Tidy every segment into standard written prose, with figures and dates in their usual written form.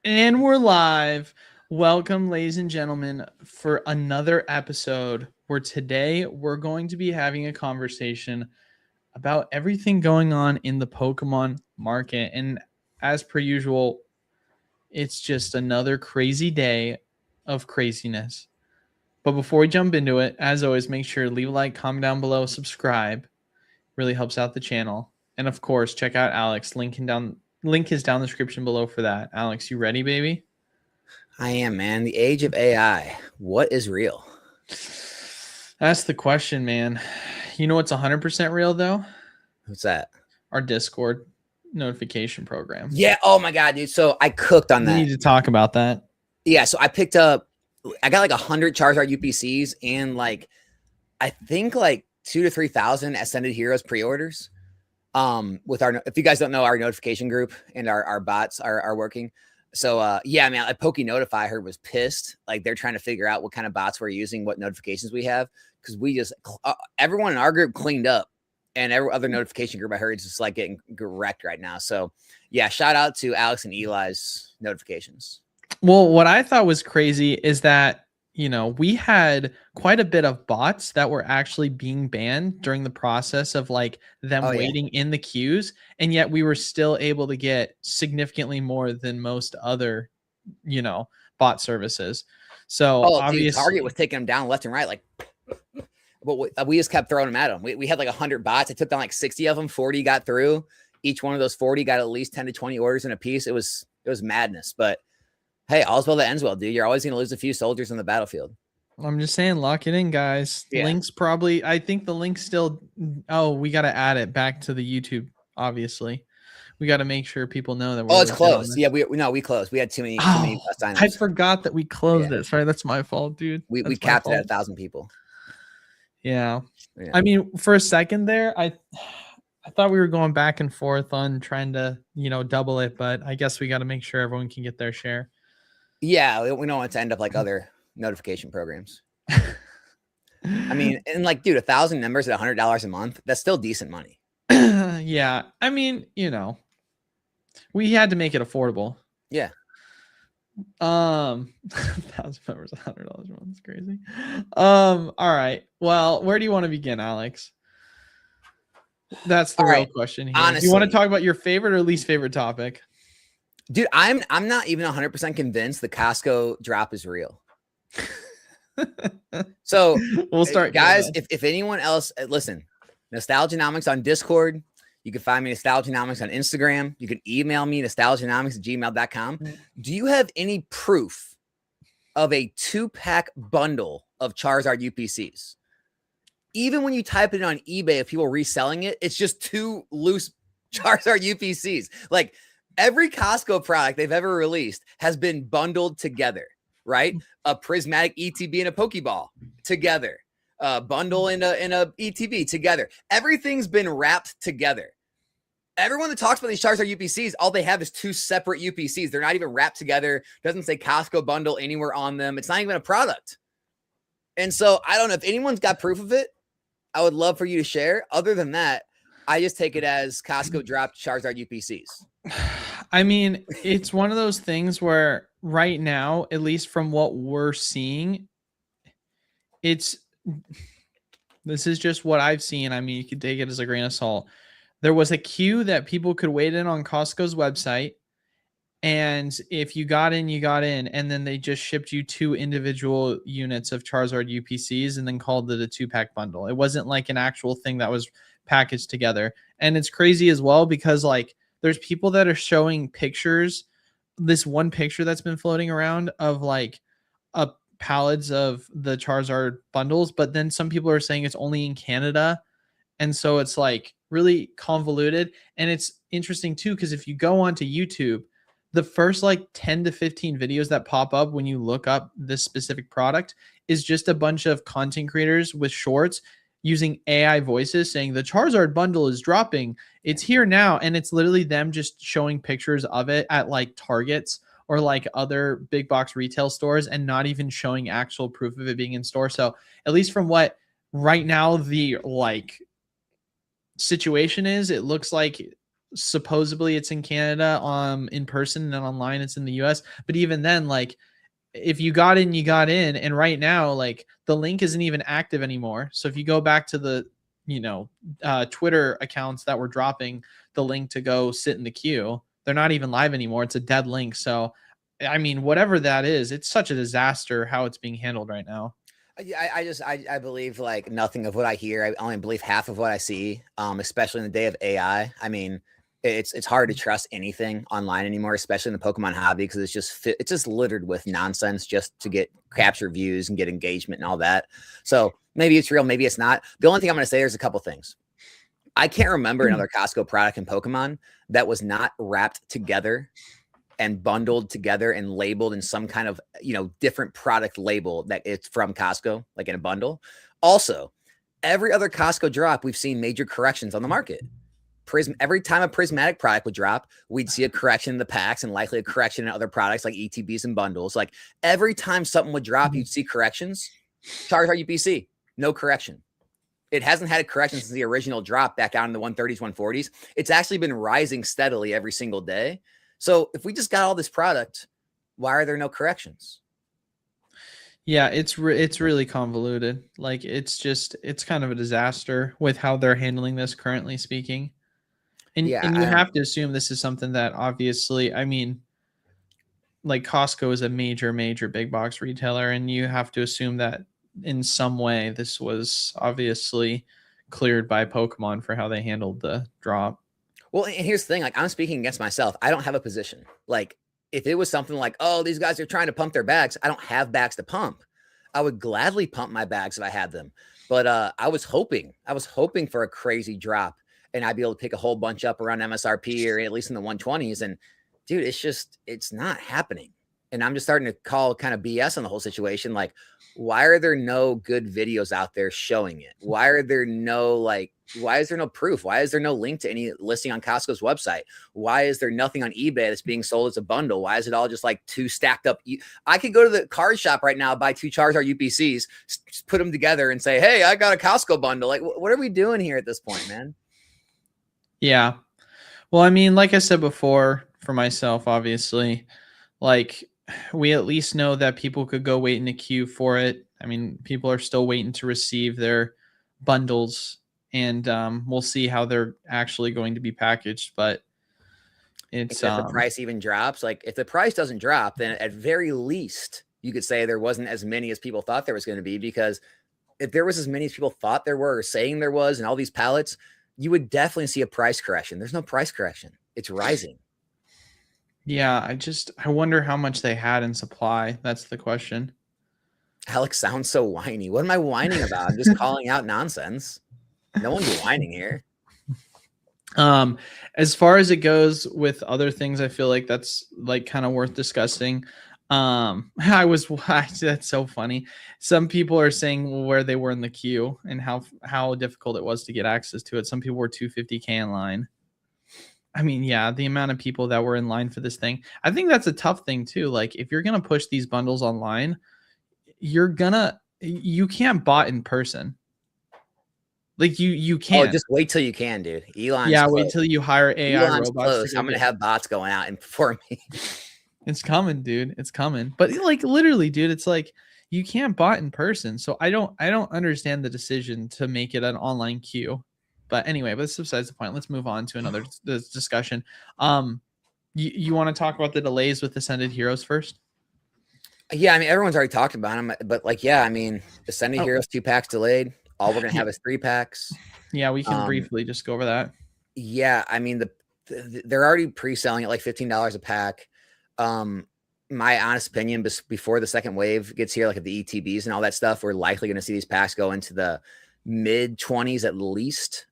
And we're live. Welcome, ladies and gentlemen, for another episode where today we're going to be having a conversation about everything going on in the Pokemon market. And as per usual, it's just another crazy day of craziness. But before we jump into it, as always, make sure to leave a like, comment down below, subscribe. Really helps out the channel. And of course, check out Alex. Link is down in the description below for that. Alex, you ready, baby? I am, man. The age of AI. What is real? That's the question, man. You know what's 100% real, though? What's that? Our Discord notification program. Yeah. Oh my God, dude. So I cooked on We that. need to talk about that. Yeah. So I got like 100 Charizard UPCs and I think like 2,000 to 3,000 Ascended Heroes pre-orders. With if you guys don't know, our notification group and our bots are working. So yeah, man, like Notify, I heard, was pissed. Like they're trying to figure out what kind of bots we're using, what notifications we have, because we just everyone in our group cleaned up, and every other notification group I heard is just like getting wrecked right now. So yeah, shout out to Alex and Eli's notifications. Well, what I thought was crazy is that, we had quite a bit of bots that were actually being banned during the process of like them waiting in the queues. And yet we were still able to get significantly more than most other, bot services. So obviously Target was taking them down left and right. Like, but we just kept throwing them at them. We had like 100 bots. I took down like 60 of them. 40 got through. Each one of those 40 got at least 10 to 20 orders in a piece. It was madness, but hey, all's well that ends well, dude. You're always going to lose a few soldiers on the battlefield. I'm just saying, lock it in, guys. Yeah. Links probably, I think the link still, we got to add it back to the YouTube, obviously. We got to make sure people know that we're it's closed. Yeah, we closed. We had too many signups. I forgot that we closed it. Sorry, that's my fault, dude. We capped it at 1,000 people. Yeah. I mean, for a second there, I thought we were going back and forth on trying to, double it, but I guess we got to make sure everyone can get their share. Yeah, we don't want it to end up like other notification programs. I mean, and like, dude, 1,000 members at $100 a month, that's still decent money. Yeah. I mean, we had to make it affordable. Yeah. 1,000 members, $100 a month. It's crazy. All right. Well, where do you want to begin, Alex? That's the real question here. Honestly, do you want to talk about your favorite or least favorite topic? Dude, I'm not even 100% convinced the Costco drop is real. So we'll start, guys. If anyone else, listen, Nostalgianomics on Discord. You can find me Nostalgianomics on Instagram. You can email me nostalgianomics@gmail.com. Do you have any proof of a 2-pack bundle of Charizard UPCs? Even when you type it on eBay, if people are reselling it, it's just 2 loose Charizard UPCs. Like, every Costco product they've ever released has been bundled together, right? A prismatic ETB and a Pokeball together, a bundle and a ETB together. Everything's been wrapped together. Everyone that talks about these Charizard UPCs, all they have is 2 separate UPCs. They're not even wrapped together. Doesn't say Costco bundle anywhere on them. It's not even a product. And so I don't know if anyone's got proof of it. I would love for you to share. Other than that, I just take it as Costco dropped Charizard UPCs. I mean, it's one of those things where right now, at least from what we're seeing, this is just what I've seen. I mean, you could take it as a grain of salt. There was a queue that people could wait in on Costco's website. And if you got in, you got in. And then they just shipped you 2 individual units of Charizard UPCs and then called it a 2-pack bundle. It wasn't like an actual thing that was packaged together. And it's crazy as well because like there's people that are showing pictures. This one picture that's been floating around of like pallets of the Charizard bundles, but then some people are saying it's only in Canada. And so it's like really convoluted. And it's interesting too, because if you go onto YouTube, the first like 10 to 15 videos that pop up when you look up this specific product is just a bunch of content creators with shorts using AI voices saying the Charizard bundle is dropping. It's here now. And it's literally them just showing pictures of it at like Targets or like other big box retail stores and not even showing actual proof of it being in store. So at least from what right now the like situation is, it looks like supposedly it's in Canada in person, and then online it's in the US. But even then, like, if you got in, you got in. And right now, like, the link isn't even active anymore. So if you go back to the, Twitter accounts that were dropping the link to go sit in the queue, they're not even live anymore. It's a dead link. So, I mean, whatever that is, it's such a disaster how it's being handled right now. I believe like nothing of what I hear. I only believe half of what I see, especially in the day of AI. I mean, it's hard to trust anything online anymore, especially in the Pokemon hobby, because it's just littered with nonsense just to get capture views and get engagement and all that. So maybe it's real, maybe it's not. The only thing I'm going to say is a couple things. I can't remember another Costco product in Pokemon that was not wrapped together and bundled together and labeled in some kind of, different product label that it's from Costco, like in a bundle. Also, every other Costco drop, we've seen major corrections on the market. Every time a prismatic product would drop, we'd see a correction in the packs and likely a correction in other products like ETBs and bundles. Like every time something would drop, you'd see corrections. Charizard UPC, no correction. It hasn't had a correction since the original drop back down in the 130s, 140s. It's actually been rising steadily every single day. So if we just got all this product, why are there no corrections? Yeah, it's really convoluted. Like, it's kind of a disaster with how they're handling this currently speaking. And you have to assume this is something that obviously, I mean, like, Costco is a major big box retailer, and you have to assume that in some way this was obviously cleared by Pokemon for how they handled the drop. Well, and here's the thing, like, I'm speaking against myself. I don't have a position. Like, if it was something like, oh, these guys are trying to pump their bags, I don't have bags to pump. I would gladly pump my bags if I had them. But I was hoping for a crazy drop and I'd be able to pick a whole bunch up around MSRP or at least in the 120s. And dude, it's not happening. And I'm just starting to call kind of BS on the whole situation. Like, why are there no good videos out there showing it? Why is there no proof? Why is there no link to any listing on Costco's website? Why is there nothing on eBay that's being sold as a bundle? Why is it all just like two stacked up? I could go to the card shop right now, buy 2 Charizard UPCs, put them together and say, hey, I got a Costco bundle. Like, what are we doing here at this point, man? Yeah. Well, I mean, like I said before, for myself, obviously, like, we at least know that people could go wait in a queue for it. I mean, people are still waiting to receive their bundles, and we'll see how they're actually going to be packaged. But it's if the price even drops, like if the price doesn't drop, then at very least you could say there wasn't as many as people thought there was going to be, because if there was as many as people thought there were or saying there was, and all these pallets, you would definitely see a price correction. There's no price correction. It's rising. Yeah, I wonder how much they had in supply. That's the question. Alex sounds so whiny. What am I whining about? I'm just calling out nonsense. No one's whining here. As far as it goes with other things, I feel like that's like kind of worth discussing. That's so funny. Some people are saying where they were in the queue and how difficult it was to get access to it. Some people were 250K in line. I mean, yeah, the amount of people that were in line for this thing. I think that's a tough thing too. Like, if you're going to push these bundles online, you can't bot in person. Like, you can't. Oh, just wait till you can, dude. Elon's yeah, close. Wait till you hire AI Elon's robots. Close. I'm going to have bots going out and for me. It's coming, dude. It's coming. But like, literally, dude, it's like you can't bot in person. So I don't understand the decision to make it an online queue. But anyway, that's besides the point. Let's move on to another discussion. You want to talk about the delays with Ascended Heroes first? Yeah, I mean, everyone's already talked about them, but like, yeah, I mean, Ascended Heroes 2 packs delayed. All we're gonna have is 3 packs. Yeah, we can briefly just go over that. Yeah, I mean, they're already pre-selling at like $15 a pack. My honest opinion, before the second wave gets here, like at the ETBs and all that stuff, we're likely going to see these packs go into the mid 20s at least.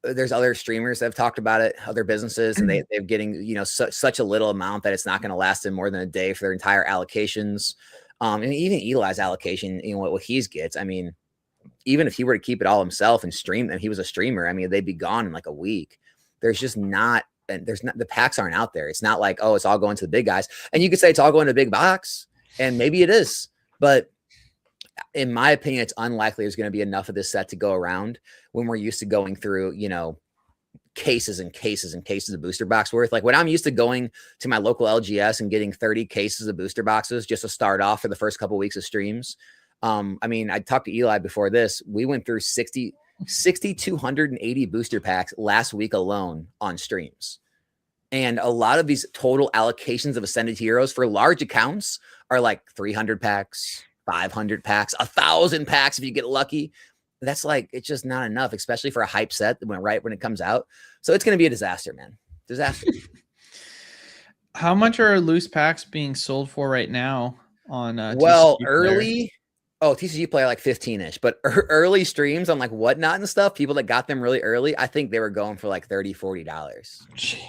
There's other streamers that have talked about it, other businesses, and they're getting, such a little amount that it's not going to last them more than a day for their entire allocations. And even Eli's allocation, what he gets, I mean, even if he were to keep it all himself and stream, and he was a streamer, I mean, they'd be gone in like a week. There's just not, and the packs aren't out there. It's not like, oh, it's all going to the big guys. And you could say it's all going to the big box, and maybe it is, but in my opinion, it's unlikely there's going to be enough of this set to go around when we're used to going through, cases and cases and cases of booster box worth. Like when I'm used to going to my local LGS and getting 30 cases of booster boxes just to start off for the first couple of weeks of streams. I mean, I talked to Eli before this. We went through 6,280 booster packs last week alone on streams. And a lot of these total allocations of Ascended Heroes for large accounts are like 300 packs, 500 packs, 1,000 packs if you get lucky. That's like, it's just not enough, especially for a hype set that went right when it comes out. So it's going to be a disaster, man. Disaster. How much are loose packs being sold for right now on well, TCG early Player? Oh, TCG Player like 15-ish, but early streams on like Whatnot and stuff, people that got them really early, I think they were going for like $30-40. Jeez.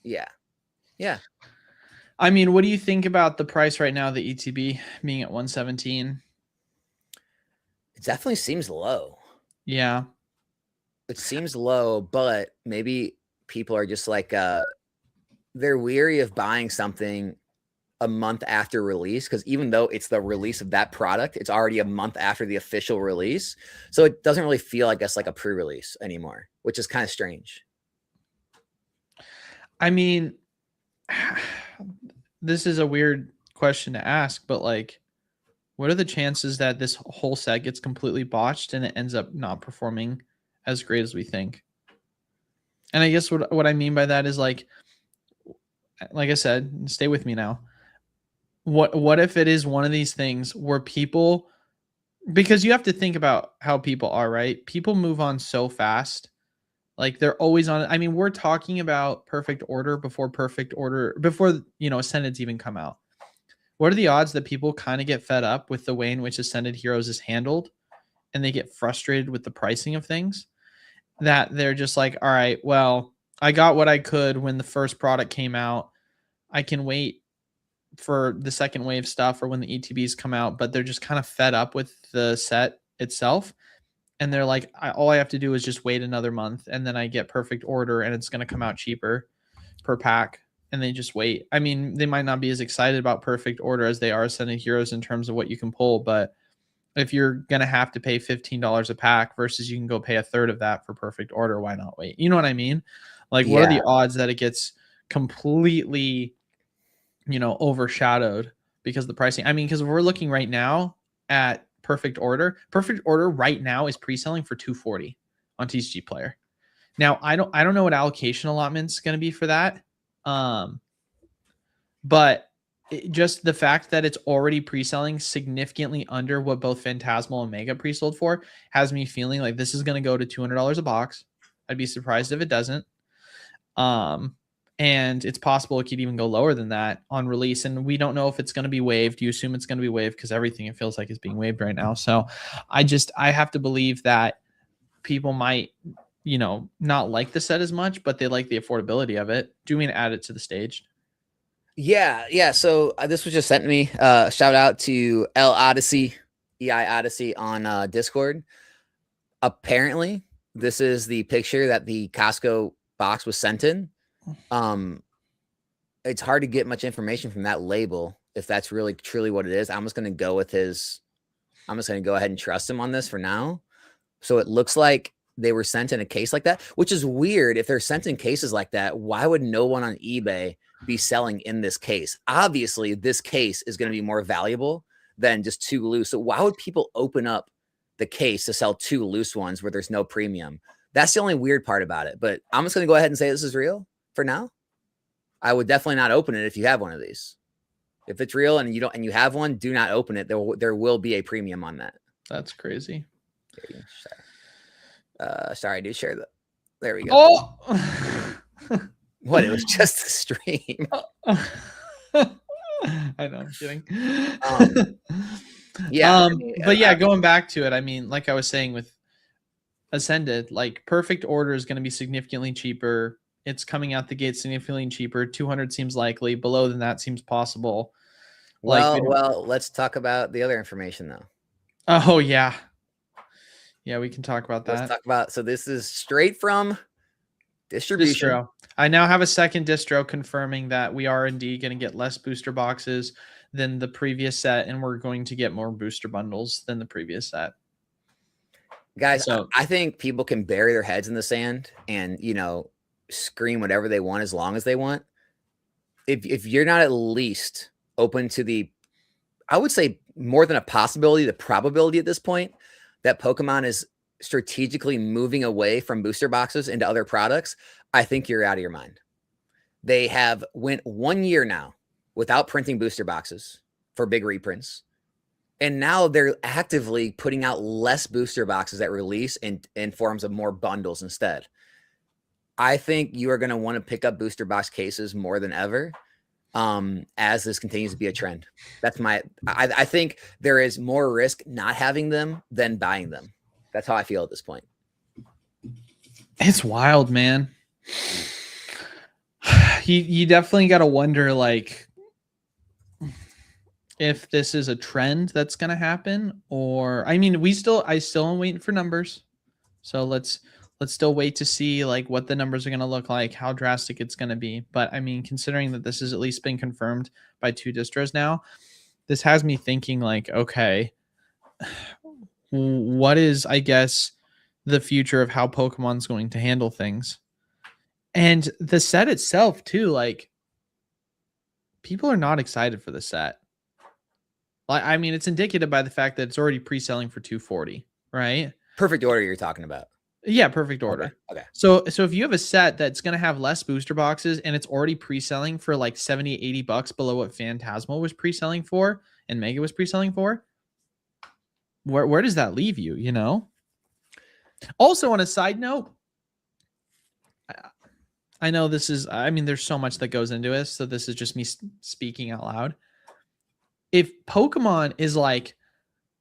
Yeah. Yeah. I mean, what do you think about the price right now, the ETB being at 117? It definitely seems low. Yeah. It seems low, but maybe people are just like they're weary of buying something a month after release, because even though it's the release of that product, it's already a month after the official release. So it doesn't really feel, I guess, like a pre-release anymore, which is kind of strange. I mean, this is a weird question to ask, but like, what are the chances that this whole set gets completely botched and it ends up not performing as great as we think? And I guess what I mean by that is like I said, stay with me now. What if it is one of these things where people, because you have to think about how people are, right? People move on so fast. Like they're always on. I mean, we're talking about Perfect Order before Ascended's even come out. What are the odds that people kind of get fed up with the way in which Ascended Heroes is handled and they get frustrated with the pricing of things, that they're just like, all right, well, I got what I could when the first product came out. I can wait for the second wave stuff or when the ETBs come out, but they're just kind of fed up with the set itself. And they're like, all I have to do is just wait another month and then I get Perfect Order and it's going to come out cheaper per pack. And they just wait. I mean, they might not be as excited about Perfect Order as they are Ascended Heroes in terms of what you can pull, but if you're going to have to pay $15 a pack versus you can go pay a third of that for Perfect Order, why not wait? You know what I mean? Like, what are the odds that it gets completely, overshadowed because the pricing? I mean, because we're looking right now at Perfect Order right now is pre-selling for $240 on TCG Player. Now, I don't know what allocation allotment's going to be for that. But just the fact that it's already pre-selling significantly under what both Phantasmal and Mega pre-sold for has me feeling like this is going to go to $200 a box. I'd be surprised if it doesn't. And it's possible it could even go lower than that on release. And we don't know if it's going to be waived. You assume it's going to be waived because everything it feels like is being waived right now. So I have to believe that people might, not like the set as much, but they like the affordability of it. Do you mean to add it to the stage? Yeah. So this was just sent to me. Shout out to L Odyssey, EI Odyssey on Discord. Apparently, this is the picture that the Costco box was sent in. It's hard to get much information from that label if that's really truly what it is. I'm just going to go with I'm just going to go ahead and trust him on this for now. So it looks like they were sent in a case like that, which is weird. If they're sent in cases like that, why would no one on eBay be selling in this case? Obviously, this case is going to be more valuable than just two loose. So why would people open up the case to sell two loose ones where there's no premium? That's the only weird part about it. But I'm just going to go ahead and say this is real for now. I would definitely not open it if you have one of these. If it's real and you have one, do not open it. There will be a premium on that. That's crazy. Sorry, dude. Share that. There we go. Oh, what? It was just a stream. I know. I'm kidding. Yeah. But yeah, going back to it, I mean, like I was saying with Ascended, like Perfect Order is going to be significantly cheaper. It's coming out the gate significantly cheaper. 200 seems likely. Below than that seems possible. Well, let's talk about the other information though. Oh yeah. Yeah, we can talk about that. Let's talk about, so this is straight from distribution. Distro. I now have a second distro confirming that we are indeed going to get less booster boxes than the previous set, and we're going to get more booster bundles than the previous set. Guys, So I think people can bury their heads in the sand and, scream whatever they want as long as they want. If you're not at least open to I would say more than a possibility, the probability at this point that Pokemon is strategically moving away from booster boxes into other products, I think you're out of your mind. They have went 1 year now without printing booster boxes for big reprints. And now they're actively putting out less booster boxes at release in forms of more bundles instead. I think you are going to want to pick up booster box cases more than ever as this continues to be a trend. That's I think there is more risk not having them than buying them. That's how I feel at this point. it's wild, man. You definitely got to wonder, like, if this is a trend that's going to happen, or I mean, I still am waiting for numbers. So let's still wait to see like what the numbers are going to look like, how drastic it's going to be. But I mean, considering that this has at least been confirmed by 2 distros now, this has me thinking like, okay, what is, I guess, the future of how Pokemon's going to handle things? And the set itself too, like, people are not excited for the set. Like, I mean, it's indicated by the fact that it's already pre-selling for $240, right? Perfect order you're talking about. Yeah, perfect order. Okay. So if you have a set that's going to have less booster boxes and it's already pre-selling for like 70, $80 below what Phantasmal was pre-selling for and Mega was pre-selling for, where does that leave you, you know? Also, on a side note, I know this is, I mean, there's so much that goes into this, so this is just me speaking out loud. If Pokemon is like,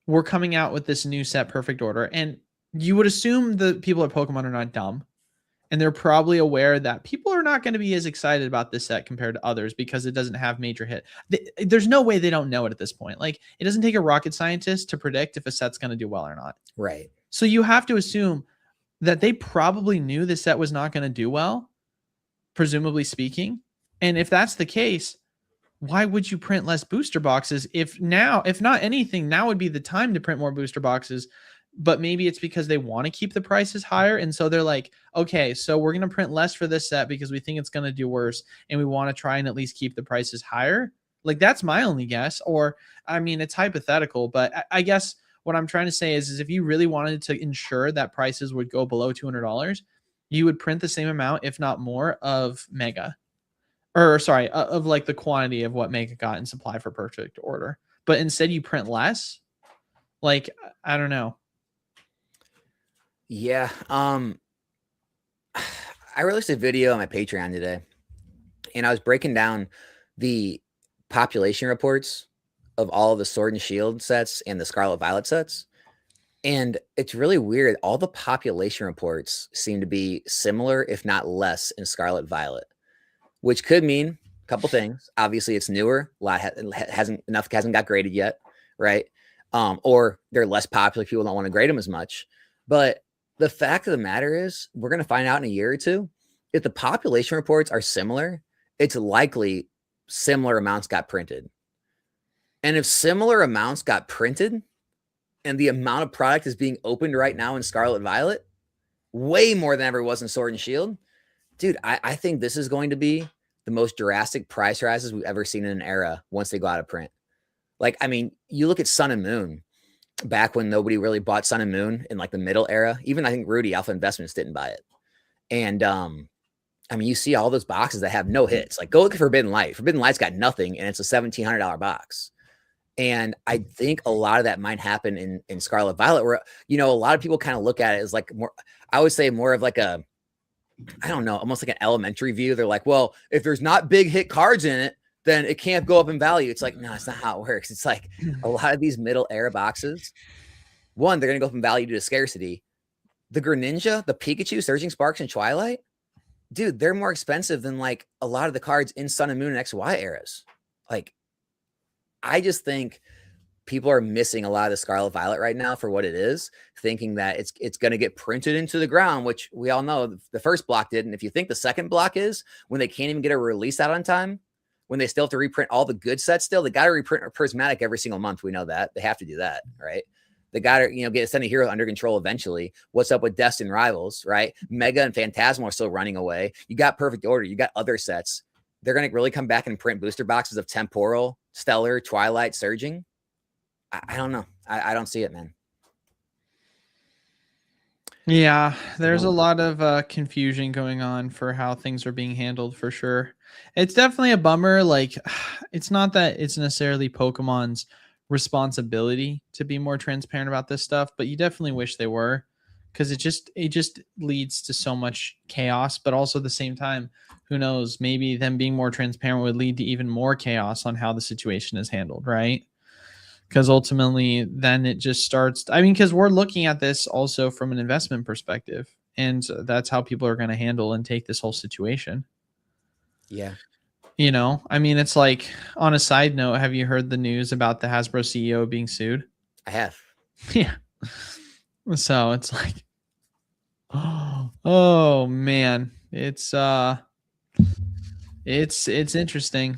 we're coming out with this new set, Perfect Order, and you would assume the people at Pokemon are not dumb, and they're probably aware that people are not going to be as excited about this set compared to others because it doesn't have major hit. There's no way they don't know it at this point. Like, it doesn't take a rocket scientist to predict if a set's going to do well or not. Right. So you have to assume that they probably knew the set was not going to do well, presumably speaking. And if that's the case, why would you print less booster boxes? If not anything, now would be the time to print more booster boxes. But maybe it's because they want to keep the prices higher. And so they're like, okay, so we're going to print less for this set because we think it's going to do worse. And we want to try and at least keep the prices higher. Like, that's my only guess. Or, I mean, it's hypothetical, but I guess what I'm trying to say is if you really wanted to ensure that prices would go below $200, you would print the same amount, if not more, of Mega. Or sorry, of like the quantity of what Mega got in supply for Perfect Order. But instead you print less. Like, I don't know. Yeah. I released a video on my Patreon today, and I was breaking down the population reports of all of the Sword and Shield sets and the Scarlet Violet sets. And it's really weird. All the population reports seem to be similar, if not less, in Scarlet Violet, which could mean a couple things. Obviously, it's newer. A lot hasn't got graded yet, right? Or they're less popular. People don't want to grade them as much. But the fact of the matter is, we're going to find out in a year or two. If the population reports are similar, it's likely similar amounts got printed. And if similar amounts got printed and the amount of product is being opened right now in Scarlet Violet, way more than ever was in Sword and Shield, dude, I think this is going to be the most drastic price rises we've ever seen in an era once they go out of print. Like, I mean, you look at Sun and Moon back when nobody really bought Sun and Moon in like the middle era. Even I think Rudy Alpha Investments didn't buy it. And I mean, you see all those boxes that have no hits. Like, go look at Forbidden Light. Forbidden Light's got nothing, and it's a $1,700 box. And I think a lot of that might happen in Scarlet Violet, where, you know, a lot of people kind of look at it as like more, I would say more of like a, I don't know, almost like an elementary view. They're like, well, if there's not big hit cards in it, then it can't go up in value. It's like, no, it's not how it works. It's like a lot of these middle era boxes, one, they're going to go up in value due to scarcity. The Greninja, the Pikachu, Surging Sparks, and Twilight, dude, they're more expensive than like a lot of the cards in Sun and Moon and XY eras. Like, I just think people are missing a lot of the Scarlet Violet right now for what it is, thinking that it's going to get printed into the ground, which we all know the first block did. And if you think the second block is when they can't even get a release out on time, when they still have to reprint all the good sets still, they got to reprint a Prismatic every single month. We know that. They have to do that, right? They got to, get Ascended Hero under control eventually. What's up with Destined Rivals, right? Mega and Phantasmal are still running away. You got Perfect Order. You got other sets. They're going to really come back and print booster boxes of Temporal, Stellar, Twilight, Surging. I don't know. I don't see it, man. Yeah, there's a lot of confusion going on for how things are being handled for sure. It's definitely a bummer. Like, it's not that it's necessarily Pokemon's responsibility to be more transparent about this stuff, but you definitely wish they were, because it just leads to so much chaos. But also at the same time, who knows? Maybe them being more transparent would lead to even more chaos on how the situation is handled, right? Because ultimately then it just starts, I mean, because we're looking at this also from an investment perspective, and that's how people are going to handle and take this whole situation. Yeah. I mean, it's like, on a side note, have you heard the news about the Hasbro CEO being sued? I have. Yeah. So it's like, oh man, it's interesting.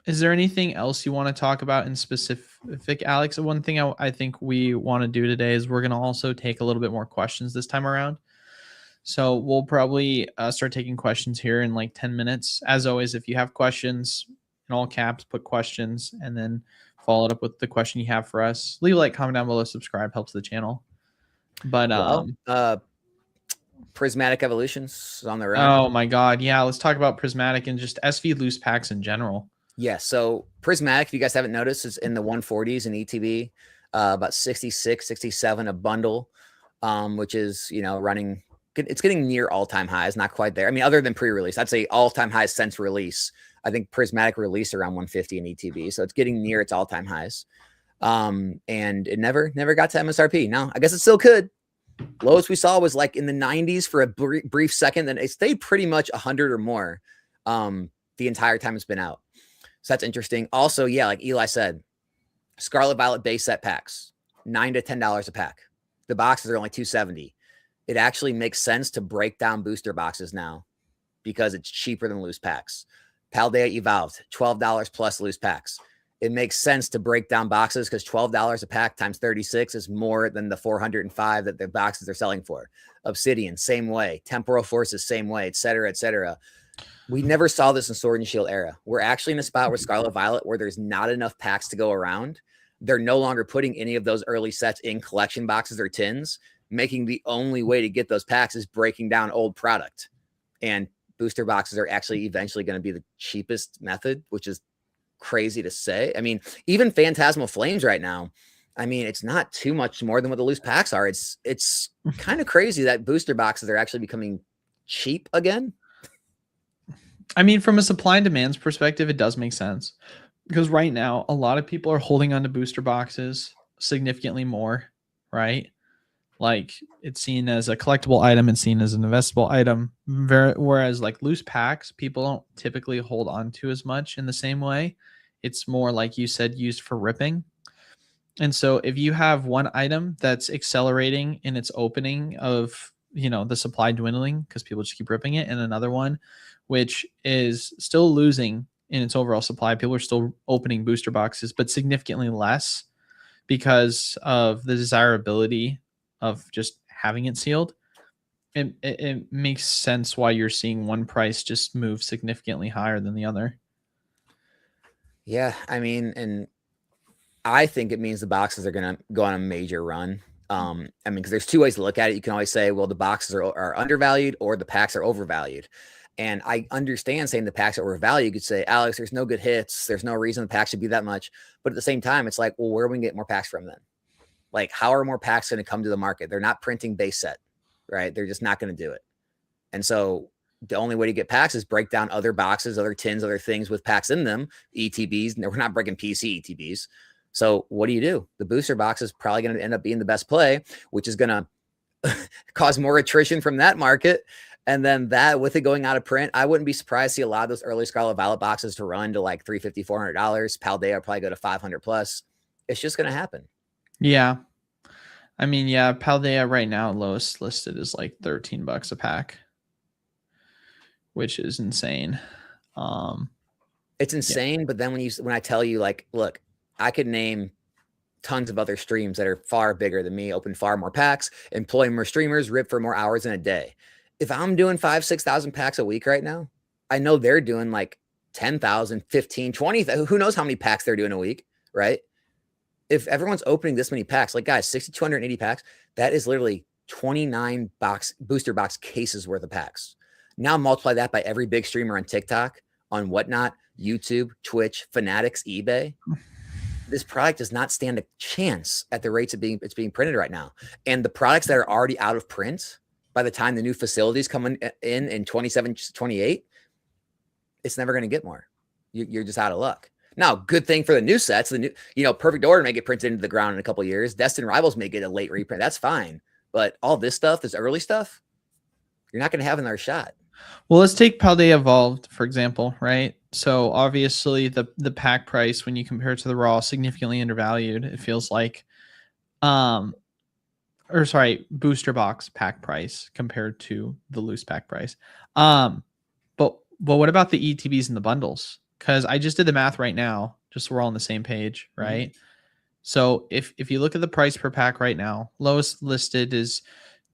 Is there anything else you want to talk about in specific, Alex? One thing I think we want to do today is we're going to also take a little bit more questions this time around. So we'll probably start taking questions here in like 10 minutes. As always, if you have questions, in all caps, put questions, and then follow it up with the question you have for us. Leave a like, comment down below, subscribe, helps the channel. But Prismatic Evolutions on the run. Oh my god, yeah, let's talk about Prismatic and just SV loose packs in general. Yeah, so Prismatic, if you guys haven't noticed, is in the 140s in ETB, about 66, 67 a bundle, which is, running, it's getting near all-time highs, not quite there. I mean, other than pre-release, I'd say all-time highs since release. I think Prismatic released around 150 in ETB, so it's getting near its all-time highs. And it never got to MSRP. No, I guess it still could. Lowest we saw was like in the 90s for a brief second, then it stayed pretty much 100 or more the entire time it's been out. So that's interesting. Also, yeah, like Eli said, Scarlet Violet base set packs, $9 to $10 a pack. The boxes are only $270. It actually makes sense to break down booster boxes now because it's cheaper than loose packs. Paldea Evolved, $12 plus loose packs. It makes sense to break down boxes because $12 a pack times 36 is more than the 405 that the boxes are selling for. Obsidian, same way. Temporal Forces, same way, et cetera, et cetera. We never saw this in Sword and Shield era. We're actually in a spot with Scarlet Violet where there's not enough packs to go around. They're no longer putting any of those early sets in collection boxes or tins, making the only way to get those packs is breaking down old product. And booster boxes are actually eventually going to be the cheapest method, which is crazy to say. I mean, even Phantasmal Flames right now, I mean, it's not too much more than what the loose packs are. It's kind of crazy that booster boxes are actually becoming cheap again. I mean, from a supply and demands perspective, it does make sense because right now a lot of people are holding on to booster boxes significantly more, right? Like, it's seen as a collectible item, it's seen as an investable item. Whereas like loose packs, people don't typically hold on to as much in the same way. It's more, like you said, used for ripping. And so if you have one item that's accelerating in its opening of, the supply dwindling because people just keep ripping it, and another one which is still losing in its overall supply, people are still opening booster boxes, but significantly less because of the desirability of just having it sealed. It makes sense why you're seeing one price just move significantly higher than the other. Yeah, I mean, and I think it means the boxes are going to go on a major run. I mean, because there's two ways to look at it. You can always say, well, the boxes are undervalued or the packs are overvalued. And I understand saying the packs are overvalued. You could say, Alex, there's no good hits. There's no reason the packs should be that much. But at the same time, it's like, well, where are we going to get more packs from then? Like, how are more packs going to come to the market? They're not printing base set, right? They're just not going to do it. And so the only way to get packs is break down other boxes, other tins, other things with packs in them, ETBs. And we're not breaking PC ETBs. So what do? The booster box is probably going to end up being the best play, which is going to cause more attrition from that market. And then that, with it going out of print, I wouldn't be surprised to see a lot of those early Scarlet Violet boxes to run to like $350, $400. Paldea will probably go to 500 plus. It's just going to happen. Yeah. I mean, yeah, Paldea right now lowest listed is like $13 a pack, which is insane. It's insane. Yeah. But then when I tell you, like, look, I could name tons of other streams that are far bigger than me, open far more packs, employ more streamers, rip for more hours in a day. If I'm doing 5,000, 6,000 packs a week right now, I know they're doing like 10,000, 15, 20, who knows how many packs they're doing a week, right? If everyone's opening this many packs, like guys, 6,280 packs, that is literally 29 booster box cases worth of packs. Now multiply that by every big streamer on TikTok, on Whatnot, YouTube, Twitch, Fanatics, eBay. This product does not stand a chance at the rates it's being printed right now. And the products that are already out of print, by the time the new facilities come in 27, 28, it's never going to get more. You're just out of luck. Now, good thing for the new sets, the new, Perfect Order may get printed into the ground in a couple of years. Destined Rivals may get a late reprint. That's fine. But all this stuff, this early stuff, you're not going to have another shot. Well, let's take Paldea Evolved, for example, right? So obviously the pack price, when you compare it to the raw, significantly undervalued. It feels like, booster box pack price compared to the loose pack price. But what about the ETBs and the bundles? Because I just did the math right now, just so we're all on the same page, right? Mm-hmm. So if you look at the price per pack right now, lowest listed is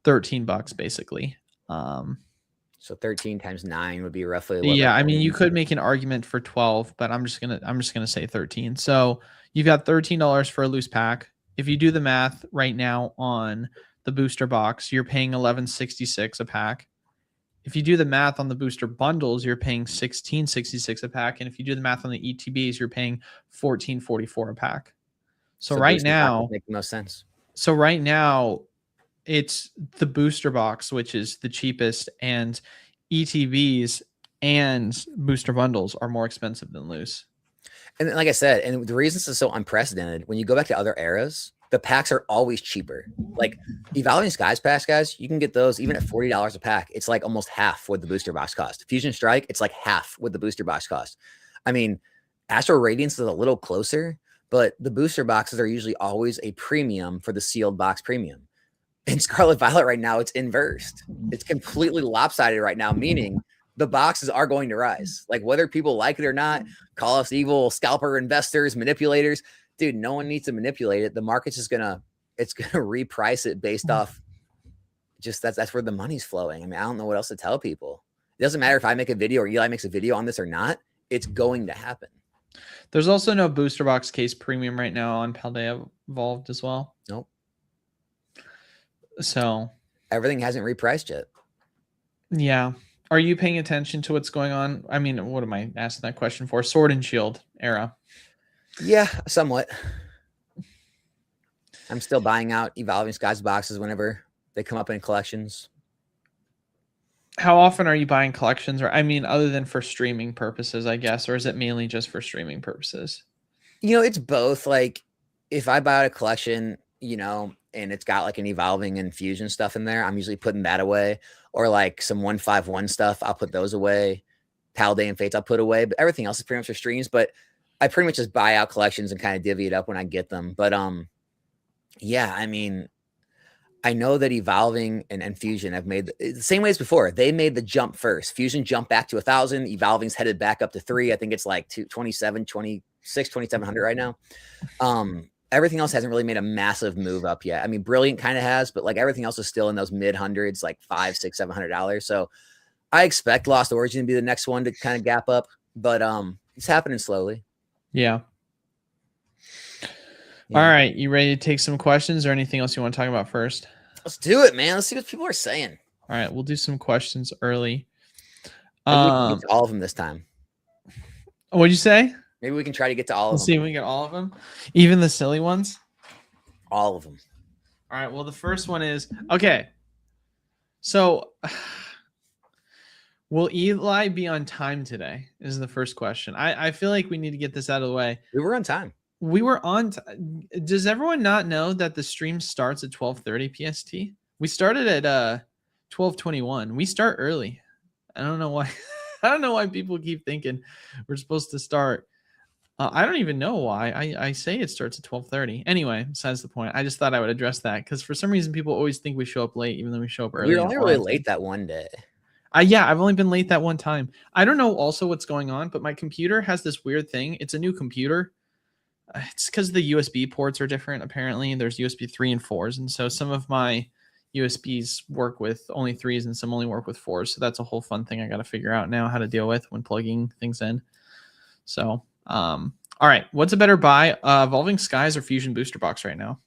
$13 basically. So 13 times 9 would be roughly. Yeah, I mean, you could make an argument for 12, but I'm just gonna say 13. So you've got $13 for a loose pack. If you do the math right now on the booster box, you're paying $11.66 a pack. If you do the math on the booster bundles, you're paying $16.66 a pack, and if you do the math on the ETBs, you're paying $14.44 a pack. So right now, makes the most sense. So right now, it's the booster box, which is the cheapest, and ETBs and booster bundles are more expensive than loose. And like I said, and the reason this is so unprecedented, when you go back to other eras, the packs are always cheaper. Like Evolving Skies packs, guys, you can get those even at $40 a pack. It's like almost half what the booster box cost. Fusion Strike, it's like half what the booster box cost. I mean, Astral Radiance is a little closer, but the booster boxes are usually always a premium for the sealed box premium. In Scarlet Violet right now, it's inversed. It's completely lopsided right now, meaning the boxes are going to rise. Like whether people like it or not, call us evil scalper investors, manipulators. Dude, no one needs to manipulate it. The market's just gonna reprice it based off just that's where the money's flowing. I mean, I don't know what else to tell people. It doesn't matter if I make a video or Eli makes a video on this or not. It's going to happen. There's also no booster box case premium right now on Paldea Evolved as well. Nope. So everything hasn't repriced yet. Yeah. Are you paying attention to what's going on? I mean, what am I asking that question for? Sword and Shield era. Yeah, somewhat. I'm still buying out Evolving Skies boxes whenever they come up in collections. How often are you buying collections? Or I mean, other than for streaming purposes, I guess, or is it mainly just for streaming purposes? It's both. Like if I buy out a collection, and it's got like an Evolving and Fusion stuff in there, I'm usually putting that away. Or like some 151 stuff, I'll put those away. Paldea and Fates I'll put away, but everything else is pretty much for streams. But I pretty much just buy out collections and kind of divvy it up when I get them. But yeah, I mean, I know that Evolving and Fusion have made the same way as before. They made the jump first. Fusion jumped back to 1,000. Evolving's headed back up to 3. I think it's like 2,700 right now. Everything else hasn't really made a massive move up yet. I mean, Brilliant kind of has, but like everything else is still in those mid hundreds, like $500, $600, $700. So I expect Lost Origin to be the next one to kind of gap up, but it's happening slowly. Yeah. All right. You ready to take some questions or anything else you want to talk about first? Let's do it, man. Let's see what people are saying. All right. We'll do some questions early. Maybe we can get to all of them this time. What'd you say? Maybe we can try to get to all of them. Let's see if we get all of them. Even the silly ones? All of them. All right. Well, the first one is, okay. So will Eli be on time today is the first question. I feel like we need to get this out of the way. We were on time. We were on. Does everyone not know that the stream starts at 12:30 PST? We started at 12:21. We start early. I don't know why. I don't know why people keep thinking we're supposed to start. I don't even know why. I say it starts at 12:30. Anyway, besides the point. I just thought I would address that because for some reason people always think we show up late, even though we show up early. We were only really late that one day. Yeah, I've only been late that one time. I don't know also what's going on, but my computer has this weird thing. It's a new computer. It's because the USB ports are different. Apparently, there's USB 3 and 4s, and so some of my USBs work with only 3s and some only work with 4s. So that's a whole fun thing I got to figure out now how to deal with when plugging things in. So, all right, what's a better buy, Evolving Skies or Fusion Booster Box right now?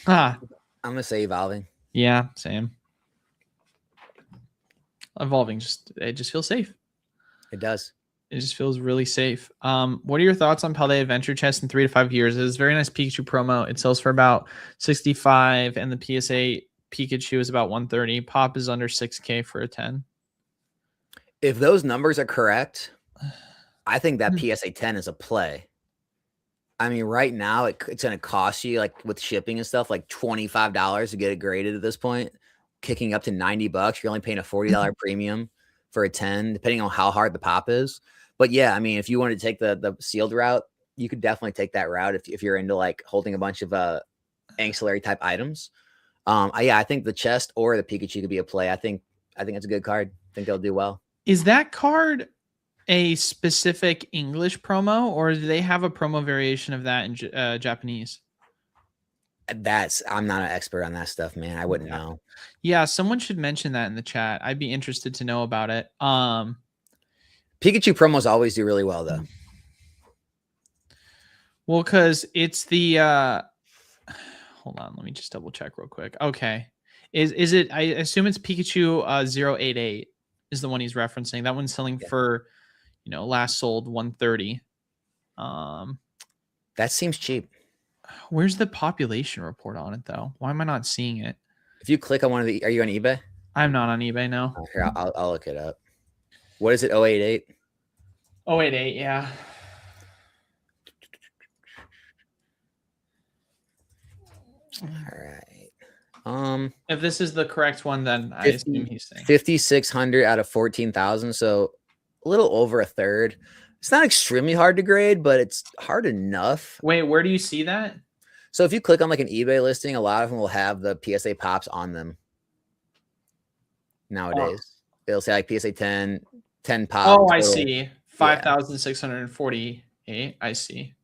I'm gonna say Evolving. Yeah, same. Evolving it just feels safe. It does. It just feels really safe. What are your thoughts on Paldea Adventure Chest in 3 to 5 years? It's a very nice Pikachu promo. It sells for about 65, and the PSA Pikachu is about 130. Pop is under 6K for a 10. If those numbers are correct, I think that PSA 10 is a play. I mean, right now it's going to cost you, like with shipping and stuff, like $25 to get it graded at this point, kicking up to $90. You're only paying a $40 premium for a 10, depending on how hard the pop is. But yeah, I mean, if you wanted to take the sealed route, you could definitely take that route if you're into like holding a bunch of ancillary type items. Yeah, I think the chest or the Pikachu could be a play. I think it's a good card. I think they'll do well. Is that card a specific English promo, or do they have a promo variation of that in Japanese? I'm not an expert on that stuff, man. I wouldn't know. Yeah, someone should mention that in the chat. I'd be interested to know about it. Pikachu promos always do really well, though. Well, because it's the hold on, let me just double check real quick. Okay. Is it, I assume it's Pikachu 088 is the one he's referencing. That one's selling for, last sold 130. That seems cheap. Where's the population report on it though? Why am I not seeing it? If you click on one of the, are you on eBay? I'm not on eBay, no. Oh, here, I'll look it up. What is it? 088? 088, yeah. All right. If this is the correct one, then I assume he's saying 5,600 out of 14,000. So a little over a third. It's not extremely hard to grade, but it's hard enough. Wait, where do you see that? So if you click on like an eBay listing, a lot of them will have the PSA pops on them nowadays. It'll say like PSA 10 pops. Oh, I see. 5,648. I see.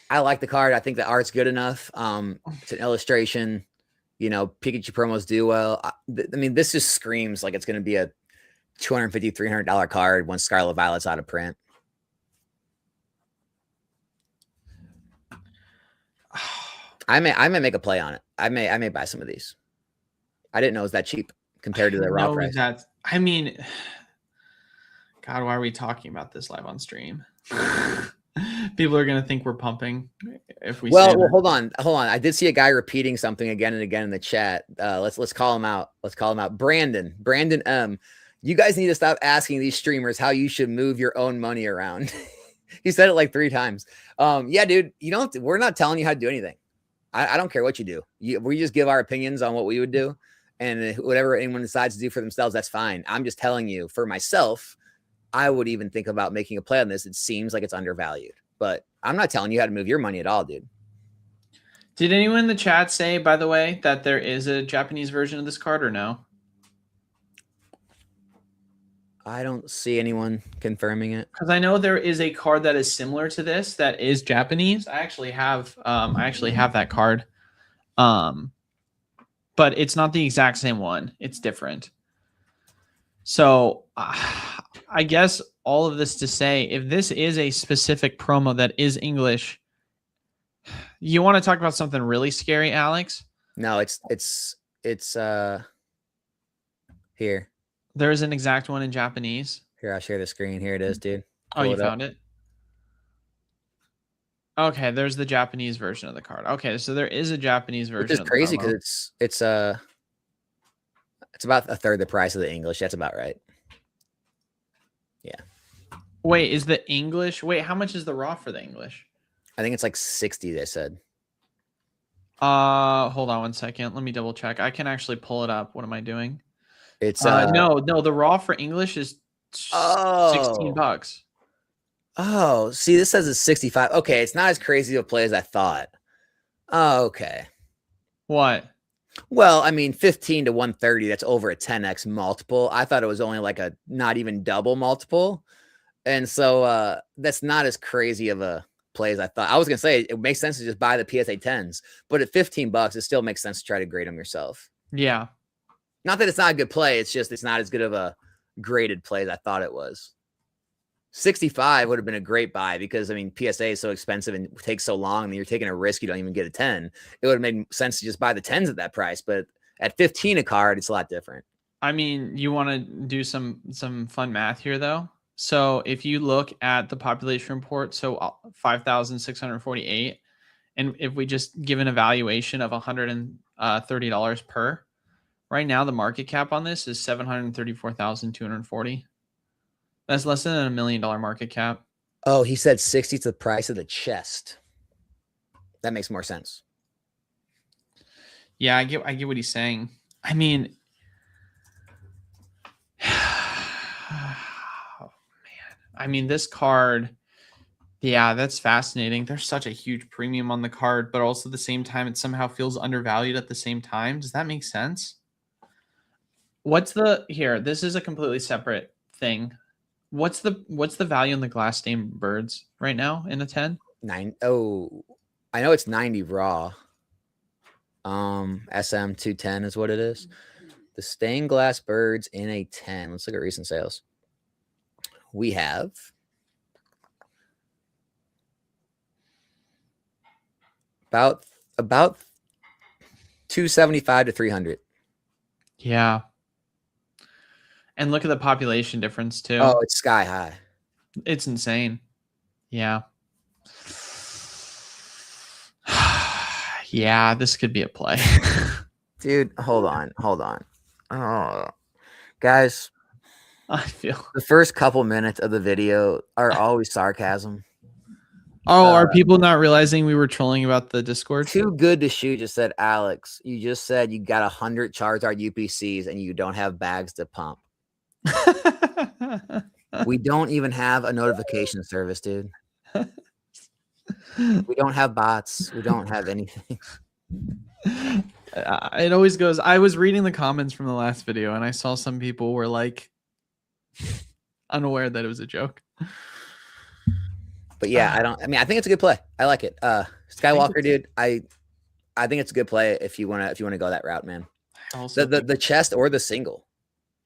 I like the card. I think the art's good enough. It's an illustration. Pikachu promos do well. I mean, this just screams like it's going to be a $250, $300 card when Scarlet Violet's out of print. I may make a play on it. I may buy some of these. I didn't know it was that cheap compared to the raw price. I mean, God, why are we talking about this live on stream? People are going to think we're pumping if we. Well, hold on. I did see a guy repeating something again and again in the chat. Let's call him out. Brandon M. You guys need to stop asking these streamers how you should move your own money around. He said it like 3 times. Yeah, dude. We're not telling you how to do anything. I don't care what you do. We just give our opinions on what we would do, and whatever anyone decides to do for themselves, that's fine. I'm just telling you, for myself, I would even think about making a play on this. It seems like it's undervalued, but I'm not telling you how to move your money at all, dude. Did anyone in the chat say, by the way, that there is a Japanese version of this card or no? I don't see anyone confirming it. Because I know there is a card that is similar to this that is Japanese. I actually have that card. But it's not the exact same one. It's different. So I guess all of this to say, if this is a specific promo that is English, you want to talk about something really scary, Alex? No, it's here. There's an exact one in Japanese. Here, I'll share the screen. Here it is, dude. Oh, you found it? Okay, there's the Japanese version of the card. Okay, so there is a Japanese version. Which is crazy because it's about a third the price of the English. That's about right. Yeah. Wait, is the English? Wait, how much is the raw for the English? I think it's like 60, they said. Hold on one second. Let me double check. I can actually pull it up. What am I doing? It's no, the raw for English is $16. Oh, see, this says it's 65. Okay, it's not as crazy of a play as I thought. Oh, okay. What? Well, I mean, 15 to 130, that's over a 10x multiple. I thought it was only like a not even double multiple. And so that's not as crazy of a plays. I thought I was gonna say it makes sense to just buy the PSA 10s, but at $15, it still makes sense to try to grade them yourself. Yeah. Not that it's not a good play. It's just it's not as good of a graded play as I thought it was. 65 would have been a great buy because I mean PSA is so expensive and takes so long, and you're taking a risk you don't even get a 10. It would have made sense to just buy the 10s at that price, but at 15 a card, it's a lot different. I mean, you want to do some fun math here though. So if you look at the population report, so 5,648, and if we just give an evaluation of $130 per, right now the market cap on this is 734,240. That's less than $1 million market cap. Oh, he said 60 is the price of the chest. That makes more sense. Yeah, I get what he's saying. I mean, oh, man. I mean, this card, yeah, that's fascinating. There's such a huge premium on the card, but also at the same time, it somehow feels undervalued at the same time. Does that make sense? What's the here? This is a completely separate thing. What's the value in the glass stained birds right now in a 10? Oh, I know it's 90 raw. SM 210 is what it is. The stained glass birds in a 10. Let's look at recent sales. We have about 275 to 300. Yeah. And look at the population difference too. Oh, it's sky high. It's insane. Yeah. Yeah, this could be a play. Dude, hold on. Oh, guys, I feel. the first couple minutes of the video are always sarcasm. Oh, are people not realizing we were trolling about the Discord? Too good to shoot just said, Alex, you just said you got 100 Charizard UPCs and you don't have bags to pump. We don't even have a notification service, dude. We don't have bots. We don't have anything. It always goes. I was reading the comments from the last video and I saw some people were like unaware that it was a joke. But yeah, I think it's a good play. I like it. Skywalker, dude. I think it's a good play if you wanna go that route, man. The chest or the single.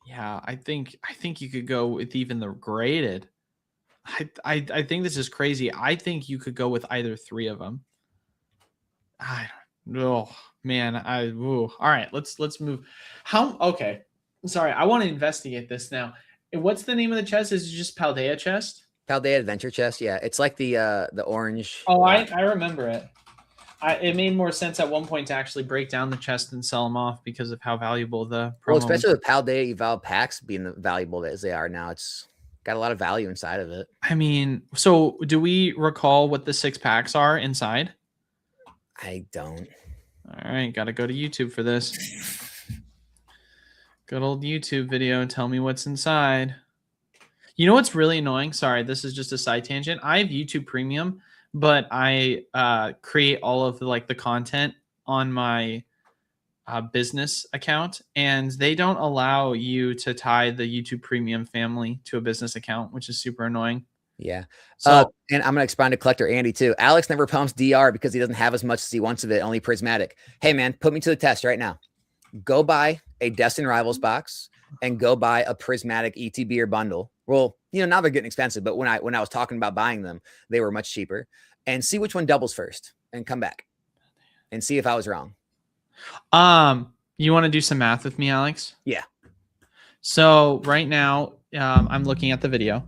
Yeah, I think you could go with even the graded. I think this is crazy. I think you could go with either three of them. I don't know, man. All right, let's move. Okay. Sorry, I want to investigate this now. What's the name of the chest? Is it just Paldea chest? Paldea Adventure chest, yeah. It's like the orange. Oh, I remember it. It made more sense at one point to actually break down the chest and sell them off because of how valuable the promo. Well, especially with Paldea Evolved packs being the valuable as they are now, it's got a lot of value inside of it. I mean, so do we recall what the 6 packs are inside? I don't. All right, got to go to YouTube for this. Good old YouTube video. Tell me what's inside. You know what's really annoying? Sorry, this is just a side tangent. I have YouTube Premium, but I create all of the content on my business account, and they don't allow you to tie the YouTube Premium family to a business account, which is super annoying. Yeah. So, and I'm going to expand to Collector Andy too. Alex never pumps DR because he doesn't have as much as he wants of it, only prismatic. Hey man, put me to the test right now. Go buy a Destin Rivals box and go buy a prismatic ETB or bundle. Well, now they're getting expensive, but when I was talking about buying them, they were much cheaper. And see which one doubles first and come back and see if I was wrong. You want to do some math with me, Alex? Yeah. So right now, I'm looking at the video.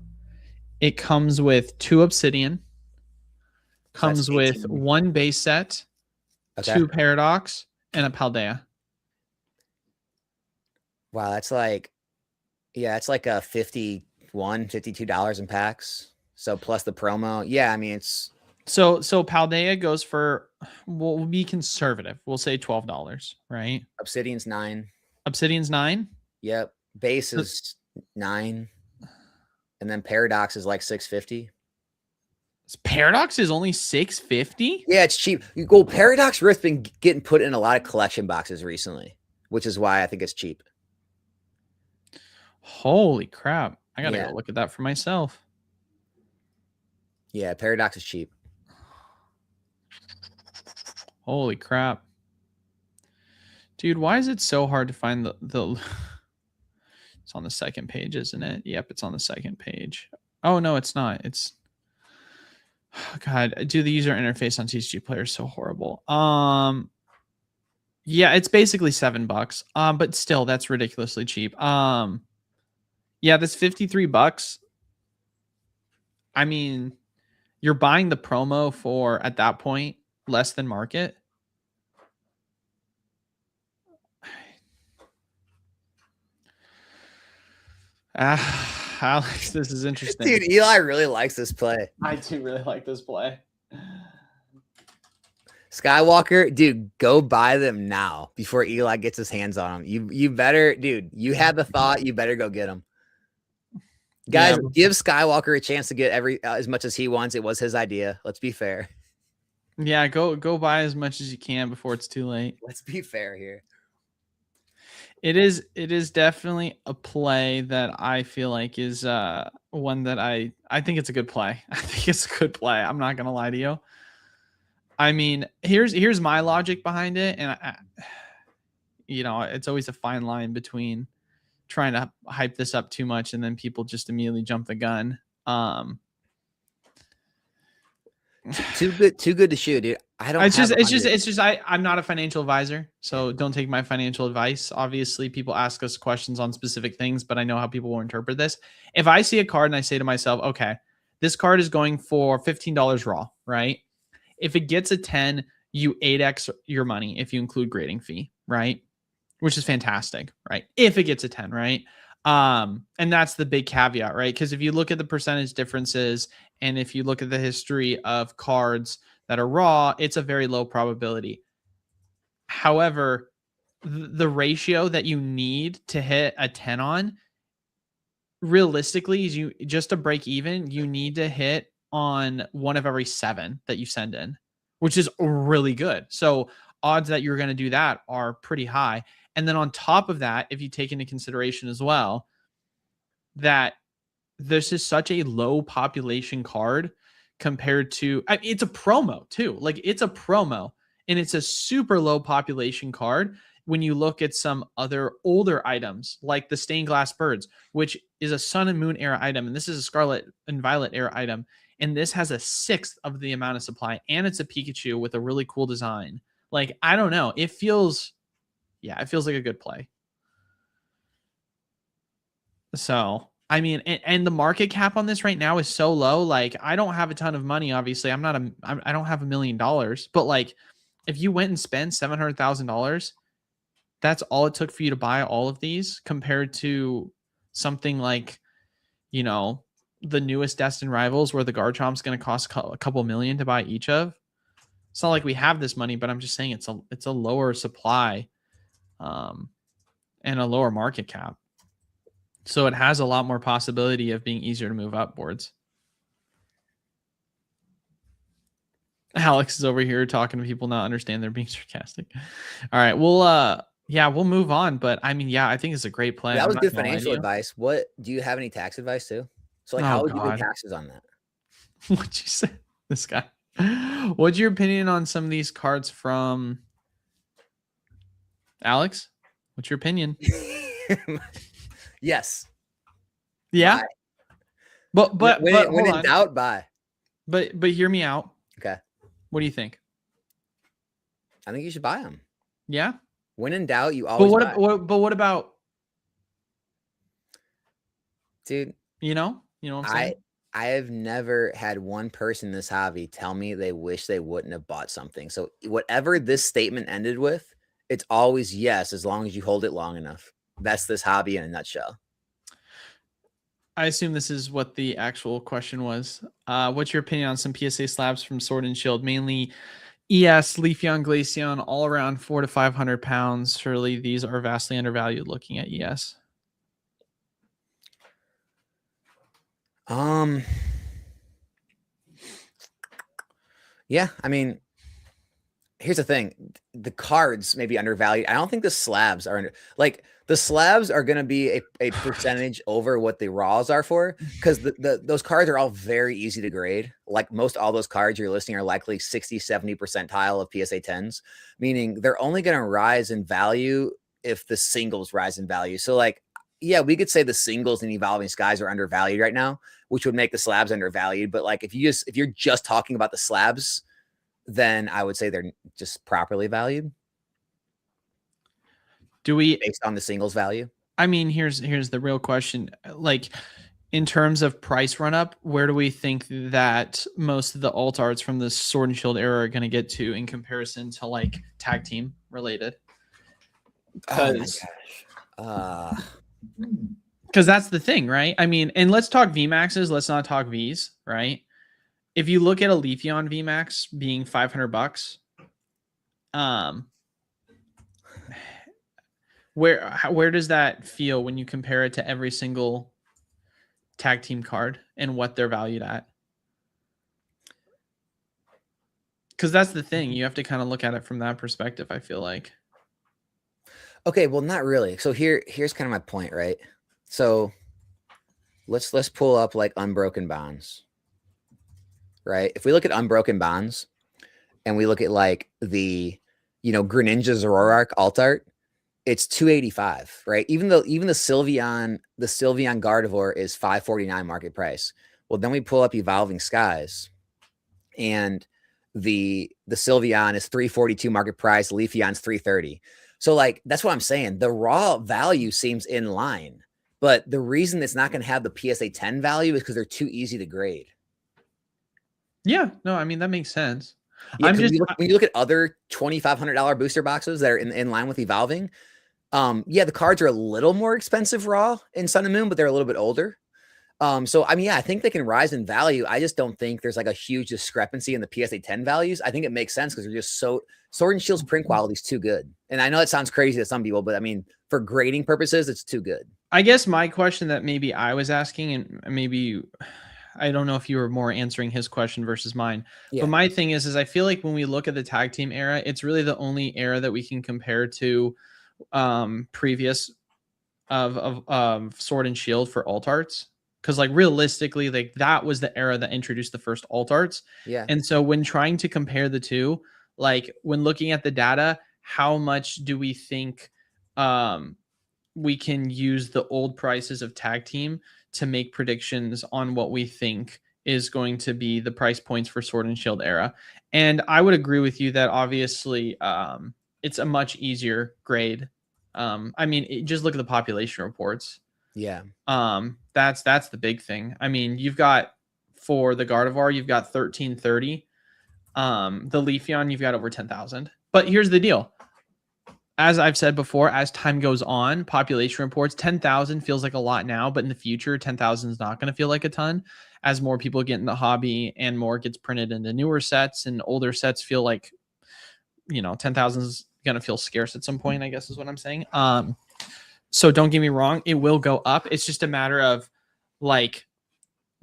It comes with 2 Obsidian, comes with 1 base set, 2 Paradox, and a Paldea. Wow, that's like, it's like a $52 in packs. So plus the promo. Yeah, I mean, it's... So Paldea goes for, we'll be conservative. We'll say $12, right? Obsidian's $9. Obsidian's $9? Yep. Base is $9. And then Paradox is like $6.50. Paradox is only $6.50? Yeah, it's cheap. Paradox Rift's been getting put in a lot of collection boxes recently, which is why I think it's cheap. Holy crap. I gotta go look at that for myself. Yeah, Paradox is cheap. Holy crap. Dude, why is it so hard to find the It's on the second page, isn't it? Yep, it's on the second page. Oh no, it's not. It's God, dude, the user interface on TCG Player is so horrible. Yeah, it's basically $7. But still that's ridiculously cheap. Yeah, that's $53. I mean, you're buying the promo for at that point less than market. Alex, this is interesting. Dude, Eli really likes this play. I do really like this play. Skywalker, dude, go buy them now before Eli gets his hands on them. You better, dude. You had the thought. You better go get them, guys. Yeah. Give Skywalker a chance to get as much as he wants. It was his idea. Let's be fair. Yeah, go buy as much as you can before it's too late. Let's be fair here. It is definitely a play that I feel like is one that I think it's a good play. I think it's a good play. I'm not gonna lie to you. I mean, here's my logic behind it, and it's always a fine line between trying to hype this up too much and then people just immediately jump the gun. Too good to shoot, dude. I'm not a financial advisor, so don't take my financial advice. Obviously, people ask us questions on specific things, but I know how people will interpret this. If I see a card and I say to myself, okay, this card is going for $15 raw, right? If it gets a 10, you 8x your money if you include grading fee, right? Which is fantastic, right? If it gets a 10, right? And that's the big caveat, right? Because if you look at the percentage differences and if you look at the history of cards that are raw, it's a very low probability. However, the ratio that you need to hit a 10 on, realistically, is you just to break even, you need to hit on one of every 7 that you send in, which is really good. So odds that you're going to do that are pretty high. And then on top of that, if you take into consideration as well that this is such a low population card compared to, it's a promo too. Like it's a promo and it's a super low population card. When you look at some other older items like the stained glass birds, which is a sun and moon era item, and this is a scarlet and violet era item, and this has a 1/6 of the amount of supply, and it's a Pikachu with a really cool design. Like, I don't know. It feels like a good play. So, I mean, and the market cap on this right now is so low. Like, I don't have a ton of money. Obviously, I don't have $1 million, but like, if you went and spent $700,000, that's all it took for you to buy all of these compared to something like, the newest Destined Rivals where the Garchomp's going to cost a couple million to buy each of. It's not like we have this money, but I'm just saying it's a lower supply and a lower market cap. So it has a lot more possibility of being easier to move up boards. Alex is over here talking to people not understand they're being sarcastic. All right. We'll muld on. But I mean, I think it's a great play. That was good financial advice. What do you have any tax advice too? So like, how would you pay taxes on that? What'd you say? This guy. What's your opinion on some of these cards from Alex? What's your opinion? Yes. Yeah. Buy. But when in doubt, buy. But hear me out. Okay. What do you think? I think you should buy them. Yeah. When in doubt, you always buy. But what about, dude? You know what I'm saying? I have never had one person in this hobby tell me they wish they wouldn't have bought something. So whatever this statement ended with, it's always yes, as long as you hold it long enough. That's this hobby in a nutshell. I assume this is what the actual question was. What's your opinion on some PSA slabs from Sword and Shield? Mainly ES, Leafeon, Glaceon, all around 400 to 500 pounds. Surely these are vastly undervalued looking at ES. Yeah, I mean, here's the thing. The cards may be undervalued. I don't think the slabs are like the slabs are going to be a percentage over what the raws are for, because those cards are all very easy to grade. Like most all those cards you're listing are likely 60, 70 percentile of PSA 10s, meaning they're only going to rise in value if the singles rise in value. So like, yeah, we could say the singles and Evolving Skies are undervalued right now, which would make the slabs undervalued. But like if you're just talking about the slabs, then I would say they're just properly valued. Do we, based on the singles value? I mean, here's the real question. Like in terms of price run up, where do we think that most of the alt arts from the Sword and Shield era are going to get to in comparison to like tag team related? Oh my gosh. Because that's the thing, right? I mean, and let's talk VMAXs. Let's not talk Vs, right? If you look at a Leafeon VMAX being $500, where does that feel when you compare it to every single tag team card and what they're valued at? Because that's the thing. You have to kind of look at it from that perspective, I feel like. Okay, well, not really. So here's kind of my point, right? So let's pull up like Unbroken Bonds, right? If we look at Unbroken Bonds and we look at like the, Greninja Zoroark alt art, it's 285, right? Even the Sylveon Gardevoir is 549 market price. Well, then we pull up Evolving Skies and the Sylveon is 342 market price, Leafeon's 330. So like, that's what I'm saying. The raw value seems in line, but the reason it's not going to have the PSA 10 value is because they're too easy to grade. Yeah, no, I mean, that makes sense. Yeah, when you look at other $2,500 booster boxes that are in line with Evolving, yeah, the cards are a little more expensive raw in Sun and Moon, but they're a little bit older. So I mean, yeah, I think they can rise in value. I just don't think there's like a huge discrepancy in the PSA 10 values. I think it makes sense because they're just so Sword and Shield's print quality is too good. And I know it sounds crazy to some people, but I mean, for grading purposes, it's too good. I guess my question that maybe I was asking, and maybe I don't know if you were more answering his question versus mine, but my thing is I feel like when we look at the tag team era, it's really the only era that we can compare to previous of Sword and Shield for alt arts. Because like realistically, like that was the era that introduced the first alt arts. Yeah. And so when trying to compare the two, like when looking at the data, how much do we think we can use the old prices of tag team to make predictions on what we think is going to be the price points for Sword and Shield era? And I would agree with you that obviously it's a much easier grade. I mean, just look at the population reports. Yeah. That's the big thing. I mean, you've got for the Gardevoir, you've got 1330. The Leafeon, you've got over 10,000. But here's the deal. As I've said before, as time goes on, population reports, 10,000 feels like a lot now, but in the future, 10,000 is not going to feel like a ton as more people get in the hobby and more gets printed into newer sets, and older sets feel like, 10,000 is going to feel scarce at some point, I guess is what I'm saying. So don't get me wrong, it will go up. It's just a matter of like,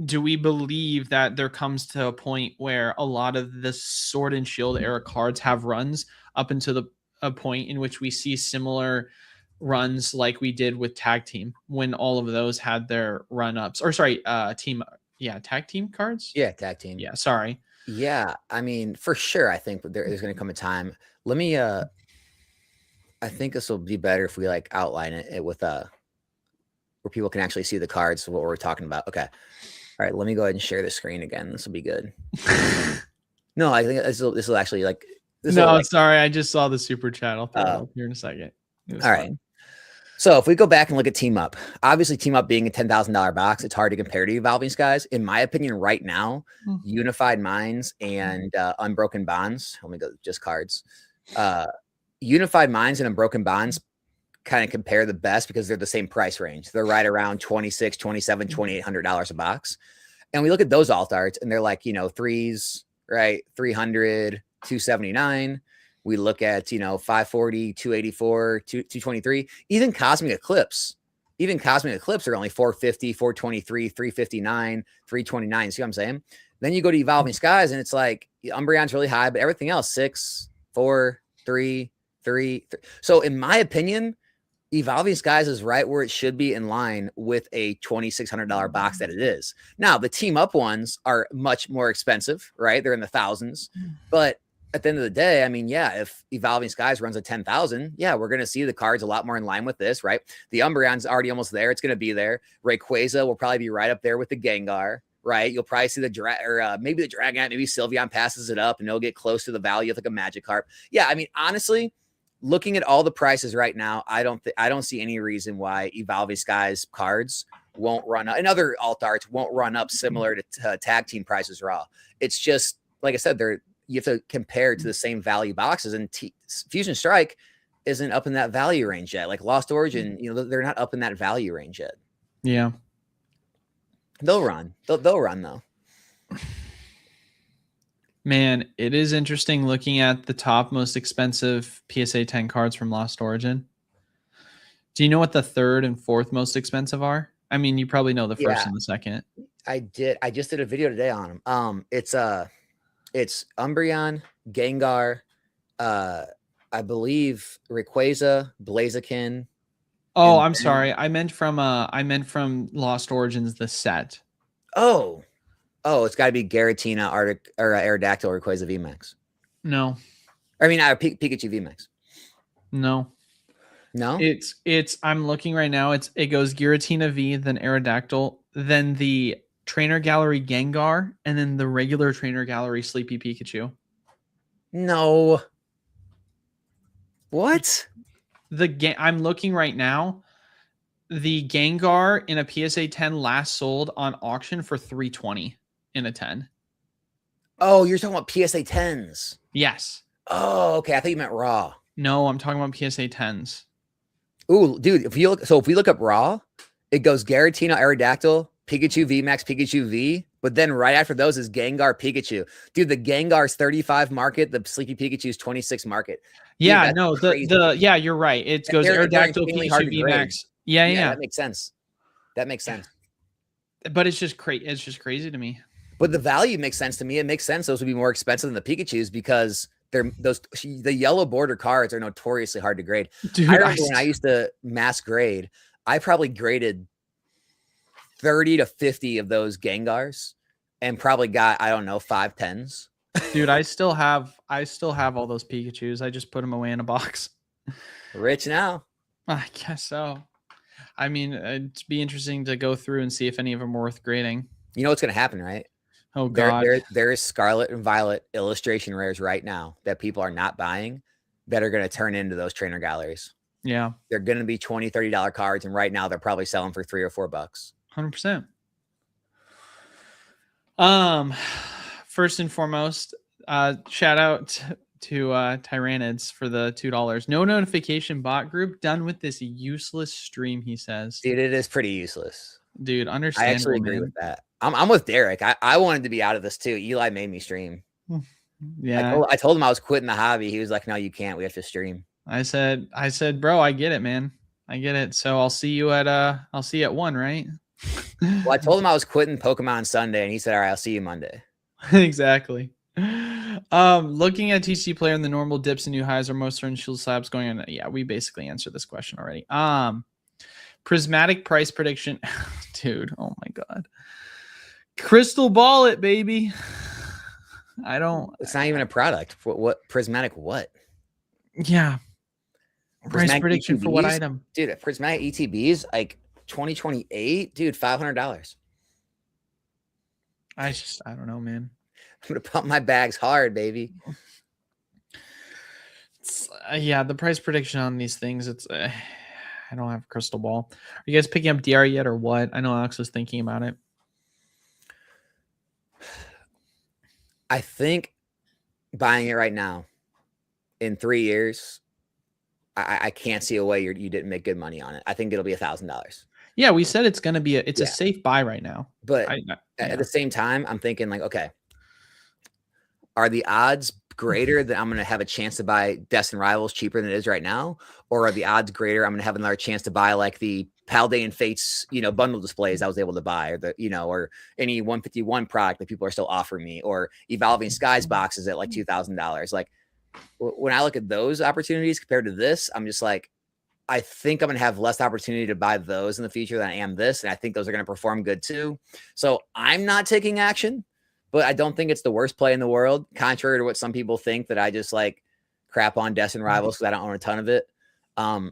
do we believe that there comes to a point where a lot of the Sword and Shield era cards have runs up into a point in which we see similar runs like we did with tag team when all of those had their run ups, or sorry, tag team cards. Yeah. Tag team. Yeah. Sorry. Yeah. I mean, for sure. I think there's going to come a time. Let me, I think this will be better if we like outline it with where people can actually see the cards of what we're talking about. Okay. All right. Let me go ahead and share the screen again. This will be good. No, I think this will actually like. Sorry. I just saw the super chat. I'll throw it up here in a second. All right. So if we go back and look at Team Up, obviously Team Up being a $10,000 box, it's hard to compare to Evolving Skies. In my opinion, right now, Unified Minds and Unbroken Bonds. Let me go just cards. Unified Minds and Unbroken Bonds kind of compare the best because they're the same price range. They're right around $2,600, $2,700, $2,800 a box. And we look at those alt arts and they're like, threes, right? 300, 279. We look at, 540, 284, 223, even Cosmic Eclipse. Even Cosmic Eclipse are only 450, 423, 359, 329. See what I'm saying? Then you go to Evolving Skies and it's like Umbreon's really high, but everything else, 6, 4, 3, 3. So in my opinion, Evolving Skies is right where it should be in line with a $2,600 box that it is. Now, the team up ones are much more expensive, right? They're in the thousands. But at the end of the day, I mean, yeah, if Evolving Skies runs a 10,000, yeah, we're going to see the cards a lot more in line with this, right? The Umbreon's already almost there. It's going to be there. Rayquaza will probably be right up there with the Gengar, right? You'll probably see the maybe the Dragonite, maybe Sylveon passes it up and it'll get close to the value of like a Magikarp. Yeah, I mean, honestly, looking at all the prices right now, I don't see any reason why Evolving Skies cards won't run up, and other alt arts won't run up similar to tag team prices raw. It's just like I said, you have to compare to the same value boxes, and Fusion Strike isn't up in that value range yet. Like Lost Origin, they're not up in that value range yet. Yeah, they'll run. They'll run though. Man, it is interesting looking at the top most expensive PSA 10 cards from Lost Origin. Do you know what the third and fourth most expensive are? I mean, you probably know the first and the second. I did. I just did a video today on them. It's Umbreon, Gengar, I believe Rayquaza, Blaziken. Oh, I'm sorry. I meant from Lost Origins, the set. Oh, it's got to be Giratina, Aerodactyl, or Rayquaza VMAX. No. I mean, Pikachu VMAX. No. It's I'm looking right now. It goes Giratina V, then Aerodactyl, then the Trainer Gallery Gengar, and then the regular Trainer Gallery Sleepy Pikachu. No. What? I'm looking right now. The Gengar in a PSA 10 last sold on auction for $320 in a 10. Oh, you're talking about PSA 10s. Yes. Oh, okay. I thought you meant raw. No, I'm talking about PSA 10s. Ooh, dude, if we look up raw, it goes Giratina, Aerodactyl, Pikachu VMAX, Pikachu V, but then right after those is Gengar, Pikachu. Dude, the Gengar's 35 market, the Sleepy Pikachu's 26 market. Dude, yeah, no, yeah, you're right. It goes Aerodactyl, Pikachu VMAX. Yeah. That makes sense. But it's just crazy to me. But the value makes sense to me. It makes sense those would be more expensive than the Pikachus because the yellow border cards are notoriously hard to grade. Dude, I remember when I used to mass grade, I probably graded 30 to 50 of those Gengars and probably got, I don't know, 5 10s. Dude, I still have all those Pikachus. I just put them away in a box. Rich now. I guess so. I mean, it'd be interesting to go through and see if any of them are worth grading. You know what's going to happen, right? Oh, God. There is Scarlet and Violet illustration rares right now that people are not buying that are going to turn into those trainer galleries. Yeah. They're going to be $20, $30 cards. And right now they're probably selling for $3 or $4. 100%. First and foremost, shout out to Tyranids for the $2. No notification bot group. Done with this useless stream, he says. Dude, it is pretty useless. Dude, understand. I actually agree with that. I'm with Derek. I wanted to be out of this too. Eli made me stream. Yeah. I told him I was quitting the hobby. He was like, no, you can't. We have to stream. I said, bro, I get it, man. I get it. So I'll see you at 1, right? Well, I told him I was quitting Pokemon Sunday, and he said, all right, I'll see you Monday. Exactly. Looking at TC player in the normal dips and new highs are most certain shield slabs going on. Yeah, we basically answered this question already. Prismatic price prediction. Dude, oh my God. Crystal ball it, baby. It's not even a product. What prismatic what? Yeah. Price Prismatic prediction ETBs? for what item? Dude, prismatic ETBs, like 2028, dude, $500. I don't know, man. I'm gonna pump my bags hard, baby. Yeah, the price prediction on these things, it's I don't have a crystal ball. Are you guys picking up DR yet or what? I know Alex was thinking about it. I think buying it right now in 3 years, I can't see a way you didn't make good money on it. I think it'll be $1,000. Yeah, we said it's gonna be a safe buy right now. But at the same time, I'm thinking like, okay, are the odds greater that I'm going to have a chance to buy Destined Rivals cheaper than it is right now? Or are the odds greater I'm going to have another chance to buy like the Paldean Fates, bundle displays I was able to buy, or or any 151 product that people are still offering me, or Evolving Skies boxes at like $2,000. Like, when I look at those opportunities compared to this, I'm just like, I think I'm going to have less opportunity to buy those in the future than I am this. And I think those are going to perform good too. So I'm not taking action, but I don't think it's the worst play in the world, contrary to what some people think, that I just like crap on Destin Rivals because I don't own a ton of it. I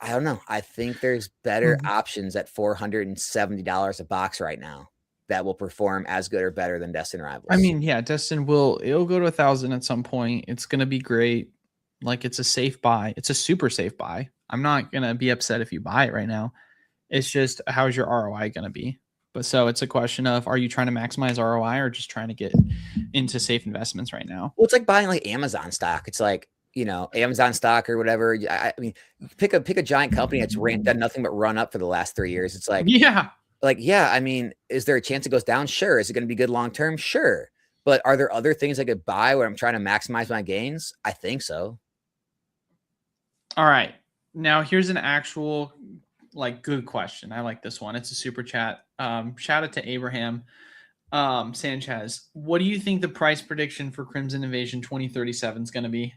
don't know. I think there's better options at $470 a box right now that will perform as good or better than Destin Rivals. I mean, yeah, Destin it'll go to 1,000 at some point. It's going to be great. Like, it's a safe buy. It's a super safe buy. I'm not going to be upset if you buy it right now. It's just, how's your ROI going to be? But so it's a question of, are you trying to maximize ROI or just trying to get into safe investments right now? Well, it's like buying like Amazon stock. It's like, you know, Amazon stock or whatever. I mean, pick a giant company that's done nothing but run up for the last 3 years. It's like, yeah. I mean, is there a chance it goes down? Sure. Is it going to be good long term? Sure. But are there other things I could buy where I'm trying to maximize my gains? I think so. All right. Now here's an actual like good question. I like this one. It's a super chat. Shout out to Abraham Sanchez. What do you think the price prediction for Crimson Invasion 2037 is going to be?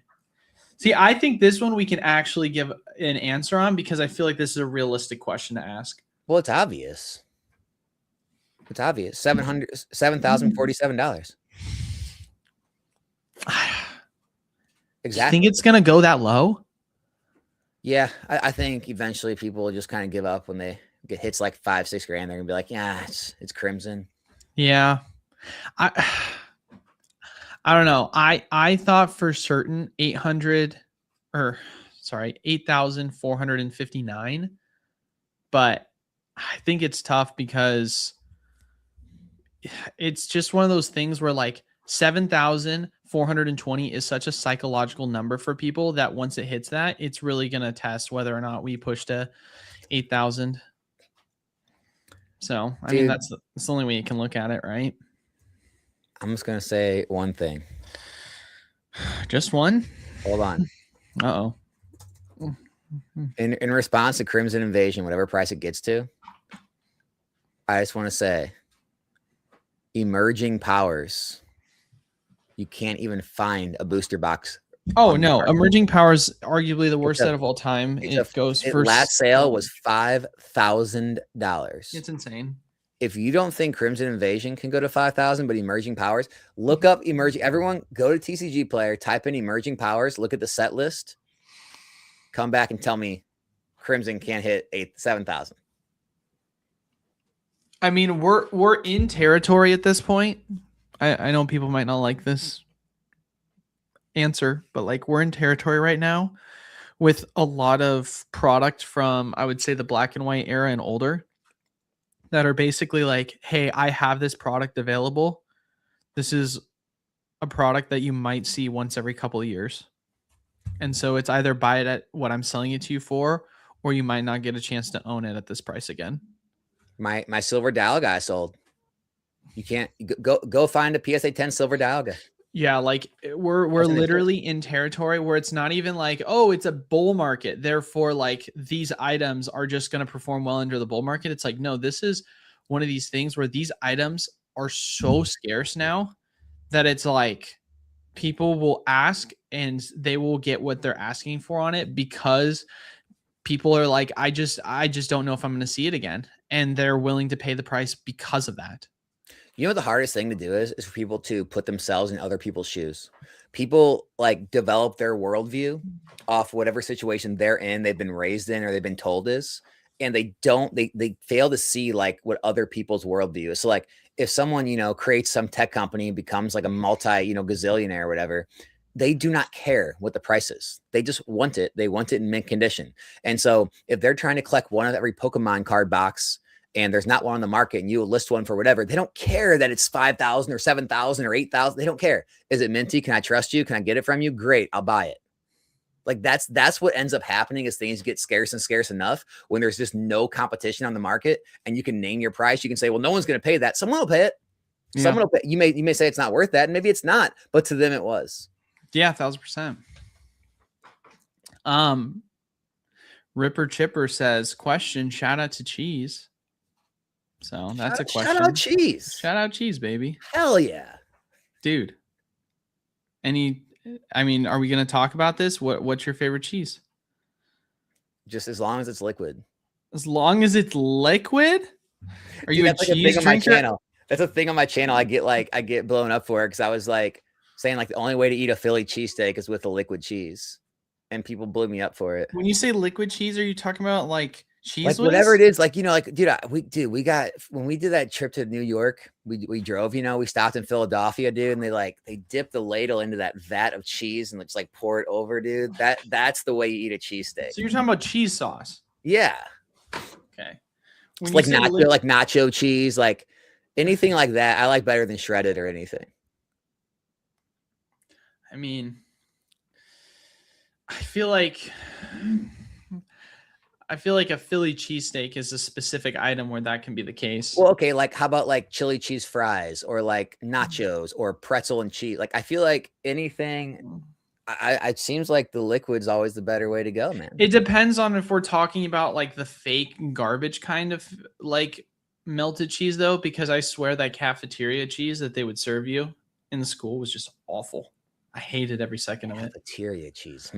See, I think this one we can actually give an answer on because I feel like this is a realistic question to ask. Well, it's obvious. It's obvious. $7,047. Exactly. You think it's going to go that low? Yeah, I think eventually people will just kind of give up when they get hits like $5-6 grand. They're gonna be like, yeah, it's Crimson. Yeah, I don't know. I thought for certain 8,459, but I think it's tough because it's just one of those things where like 7,420 is such a psychological number for people that once it hits that, it's really going to test whether or not we push to 8,000. So, I mean, that's the only way you can look at it, right? I'm just going to say one thing. Just one? Hold on. Uh-oh. In response to Crimson Invasion, whatever price it gets to, I just want to say, emerging powers, you can't even find a booster box. Oh no, emerging powers arguably the worst set of all time. It goes for last sale was $5,000. It's insane. If you don't think Crimson Invasion can go to 5,000, but emerging powers, look up emerging. Everyone go to TCG Player, type in emerging powers, look at the set list, come back and tell me Crimson can't hit 7,000. I mean, we're in territory at this point. I know people might not like this answer, but like we're in territory right now with a lot of product from, I would say, the black and white era and older that are basically like, hey, I have this product available. This is a product that you might see once every couple of years. And so it's either buy it at what I'm selling it to you for, or you might not get a chance to own it at this price again. My silver dial guy sold. You can't go find a PSA 10 silver dial guy. Yeah, like we're literally in territory where it's not even like, oh, it's a bull market, therefore like these items are just going to perform well under the bull market. It's like, no, this is one of these things where these items are so scarce now that it's like people will ask and they will get what they're asking for on it because people are like, I just don't know if I'm going to see it again, and they're willing to pay the price because of that. You know what the hardest thing to do is for people to put themselves in other people's shoes. People like develop their worldview off whatever situation they're in, they've been raised in, or they've been told is, and they fail to see like what other people's worldview is. So like if someone, creates some tech company and becomes like a multi, gazillionaire or whatever, they do not care what the price is. They just want it. They want it in mint condition. And so if they're trying to collect one of every Pokemon card box, and there's not one on the market and you list one for whatever, they don't care that it's 5,000 or 7,000 or 8,000. They don't care. Is it minty? Can I trust you? Can I get it from you? Great. I'll buy it. Like that's what ends up happening is things get scarce and scarce enough when there's just no competition on the market and you can name your price. You can say, well, no one's going to pay that. Someone will pay it. Yeah. Someone will pay. You may say it's not worth that. And maybe it's not, but to them it was. Yeah. 1,000%. Ripper Chipper says, question, shout out to Cheese. So that's a question. Shout out Cheese. Shout out Cheese, baby. Hell yeah. Dude. Any I mean, are we going to talk about this? What's your favorite cheese? Just as long as it's liquid. As long as it's liquid? Are Dude, you a that's like a cheese thing on my drinker? channel. That's a thing on my channel. I get blown up for it because I was like saying like the only way to eat a Philly cheesesteak is with a liquid cheese, and people blew me up for it. When you say liquid cheese, are you talking about like cheese Like whatever whiz? it is, like like we got when we did that trip to New York, we drove, we stopped in Philadelphia, dude, and they dip the ladle into that vat of cheese and just like pour it over, dude. That's the way you eat a cheesesteak. So you're talking about cheese sauce. Yeah. Okay. It's like nacho cheese, like anything like that. I like better than shredded or anything. I mean, I feel like a Philly cheesesteak is a specific item where that can be the case. Well, okay, like how about like chili cheese fries or like nachos or pretzel and cheese? Like I feel like anything. It seems like the liquid's always the better way to go, man. It depends on if we're talking about like the fake garbage kind of like melted cheese though, because I swear that cafeteria cheese that they would serve you in the school was just awful. I hated every second of it. Cafeteria cheese.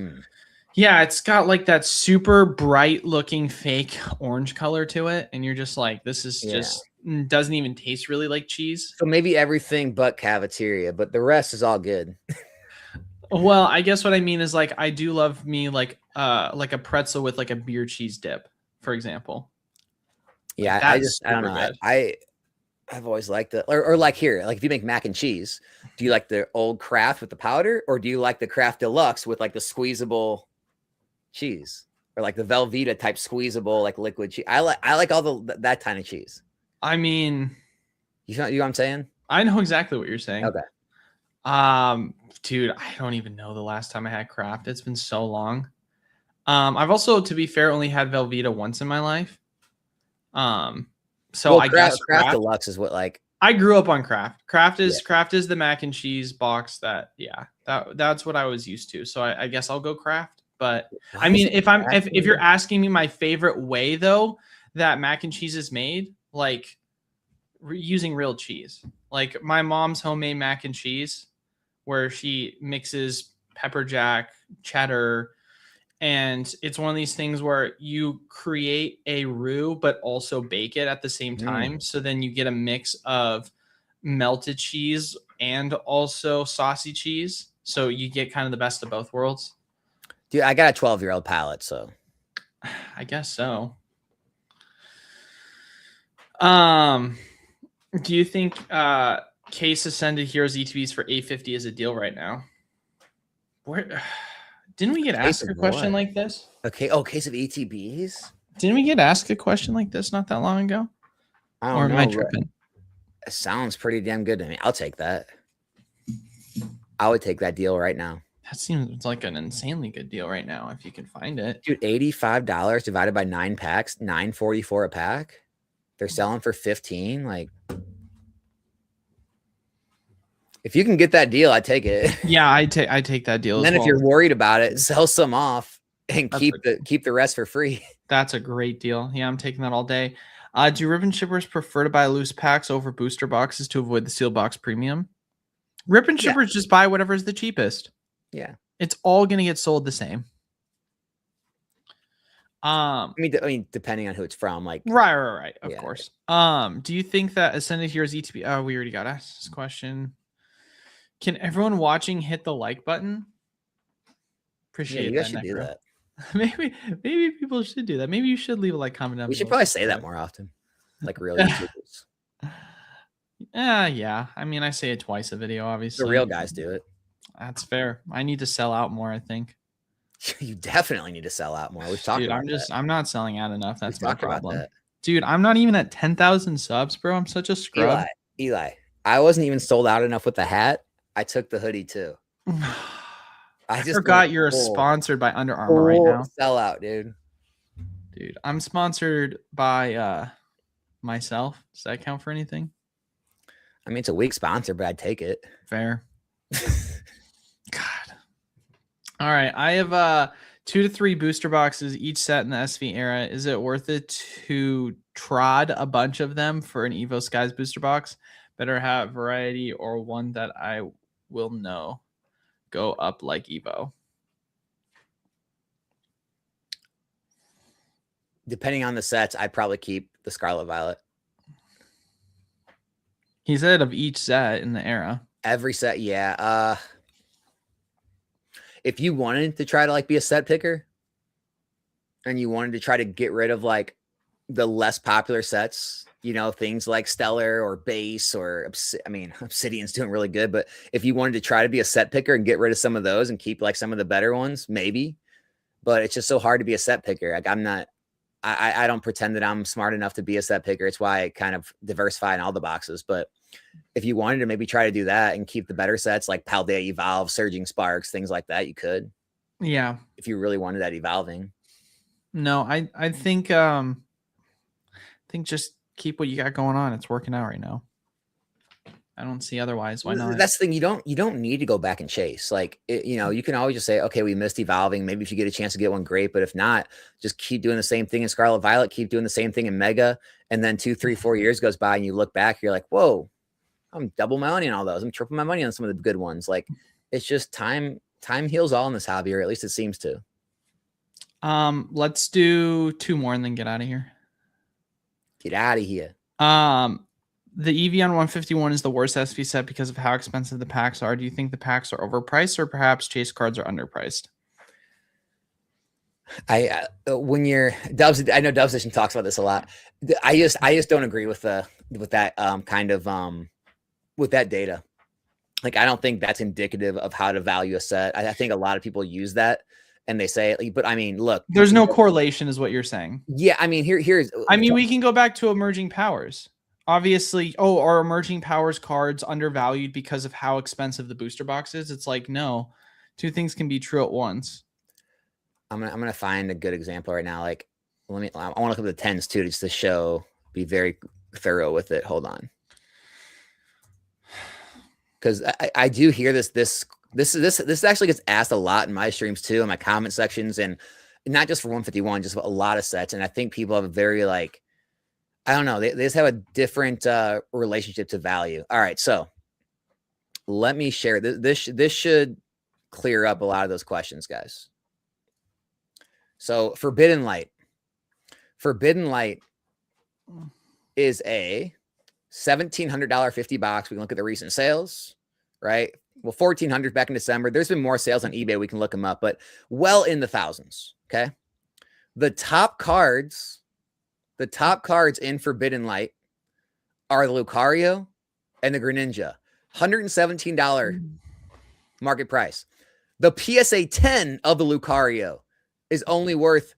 Yeah, it's got like that super bright looking fake orange color to it, and you're just like, this is just doesn't even taste really like cheese. So maybe everything but cafeteria, but the rest is all good. Well, I guess what I mean is like I do love me like a pretzel with like a beer cheese dip, for example. Yeah, like, I don't know. Good. I've always liked it. Or like here, like if you make mac and cheese, do you like the old Kraft with the powder, or do you like the Kraft Deluxe with like the squeezable cheese, or like the Velveeta type squeezable like liquid cheese? I like all that kind of cheese. I mean, you know what I'm saying? I know exactly what you're saying. Okay. Dude, I don't even know the last time I had Kraft. It's been so long. I've also, to be fair, only had Velveeta once in my life. So I guess Kraft Deluxe is what like I grew up on Kraft. Kraft is the mac and cheese box that's what I was used to. So I guess I'll go Kraft. But I mean, if you're asking me my favorite way though that mac and cheese is made, like using real cheese, like my mom's homemade mac and cheese, where she mixes pepper jack, cheddar, and it's one of these things where you create a roux but also bake it at the same time. So then you get a mix of melted cheese and also saucy cheese. So you get kind of the best of both worlds. Dude, I got a 12-year-old palate, so I guess so. Do you think Case Ascended Heroes ETBs for 850 is a deal right now? Where didn't we get asked a question like this? Okay. Oh, case of ETBs? Didn't we get asked a question like this not that long ago? I don't know. Am I tripping? It sounds pretty damn good to me. I'll take that. I would take that deal right now. That seems like an insanely good deal right now if you can find it. Dude, $85 divided by 9 packs, $9.44 a pack. They're selling for 15. Like, if you can get that deal, I take it. Yeah, I take that deal. And then if you're worried about it, sell some off and keep the rest for free. That's a great deal. Yeah, I'm taking that all day. Do ribbon shippers prefer to buy loose packs over booster boxes to avoid the seal box premium? Ribbon shippers just buy whatever's the cheapest. Yeah, it's all gonna get sold the same. I mean, depending on who it's from, like right, of course. Do you think that Ascended Heroes ETB? Oh, we already got asked this question. Can everyone watching hit the like button? Appreciate you guys should do that. Maybe people should do that. Maybe you should leave a like, comment down. We should probably say that more often, like real YouTubers. Yeah. I mean, I say it twice a video, obviously. The real guys do it. That's fair. I need to sell out more, I think. You definitely need to sell out more. We've talked about that. I'm not selling out enough. That's my problem. Dude, I'm not even at 10,000 subs, bro. I'm such a scrub. Eli, I wasn't even sold out enough with the hat. I took the hoodie too. I just forgot you're sponsored by Under Armour right now. Sell out, dude. Dude, I'm sponsored by myself. Does that count for anything? I mean, it's a weak sponsor, but I'd take it. Fair. God. All right. I have 2 to 3 booster boxes, each set in the SV era. Is it worth it to trod a bunch of them for an Evo Skies booster box? Better have variety or one that I will know. go up like Evo? Depending on the sets, I'd probably keep the Scarlet Violet. He said of each set in the era. Every set, yeah. If you wanted to try to like be a set picker and you wanted to try to get rid of like the less popular sets, you know, things like Stellar or Base or I mean, Obsidian's doing really good, but if you wanted to try to be a set picker and get rid of some of those and keep like some of the better ones, maybe. But it's just so hard to be a set picker. Like I don't pretend that I'm smart enough to be a set picker. It's why I kind of diversify in all the boxes. But if you wanted to maybe try to do that and keep the better sets like Paldea Evolve, Surging Sparks, things like that, you could. Yeah. If you really wanted that evolving. No, I think just keep what you got going on. It's working out right now. I don't see otherwise. Why not? That's the thing. You don't need to go back and chase. Like, you know, you can always just say, okay, we missed evolving. Maybe if you get a chance to get one, great. But if not, just keep doing the same thing in Scarlet Violet, keep doing the same thing in Mega. And then 2, 3, 4 years goes by and you look back, you're like, whoa, I'm double my money on all those. I'm triple my money on some of the good ones. Like, it's just time heals all in this hobby, or at least it seems to. Let's do 2 more and then get out of here. Get out of here. The Evian 151 is the worst SV set because of how expensive the packs are. Do you think the packs are overpriced or perhaps chase cards are underpriced? When you're Dubs, I know Dubs Edition talks about this a lot. I just don't agree with that with that data. Like, I don't think that's indicative of how to value a set. I think a lot of people use that and they say, but I mean, look, there's no correlation is what you're saying. Yeah. I mean, here's, we can go back to emerging powers. Obviously, are emerging powers cards undervalued because of how expensive the booster box is? It's like, no, 2 things can be true at once. I'm gonna find a good example right now. Like, I want to look up the 10s too, just to show, be very thorough with it. Hold on. Because I do hear this actually gets asked a lot in my streams too, in my comment sections, and not just for 151, just a lot of sets. And I think people have a very like, I don't know, they just have a different relationship to value. All right, so let me share this. This should clear up a lot of those questions, guys. So Forbidden Light is a $1,700 50 box. We can look at the recent sales, right? Well, 1,400 back in December. There's been more sales on eBay. We can look them up, but well in the thousands. Okay. The top cards in Forbidden Light are the Lucario and the Greninja. $117 market price. The PSA 10 of the Lucario is only worth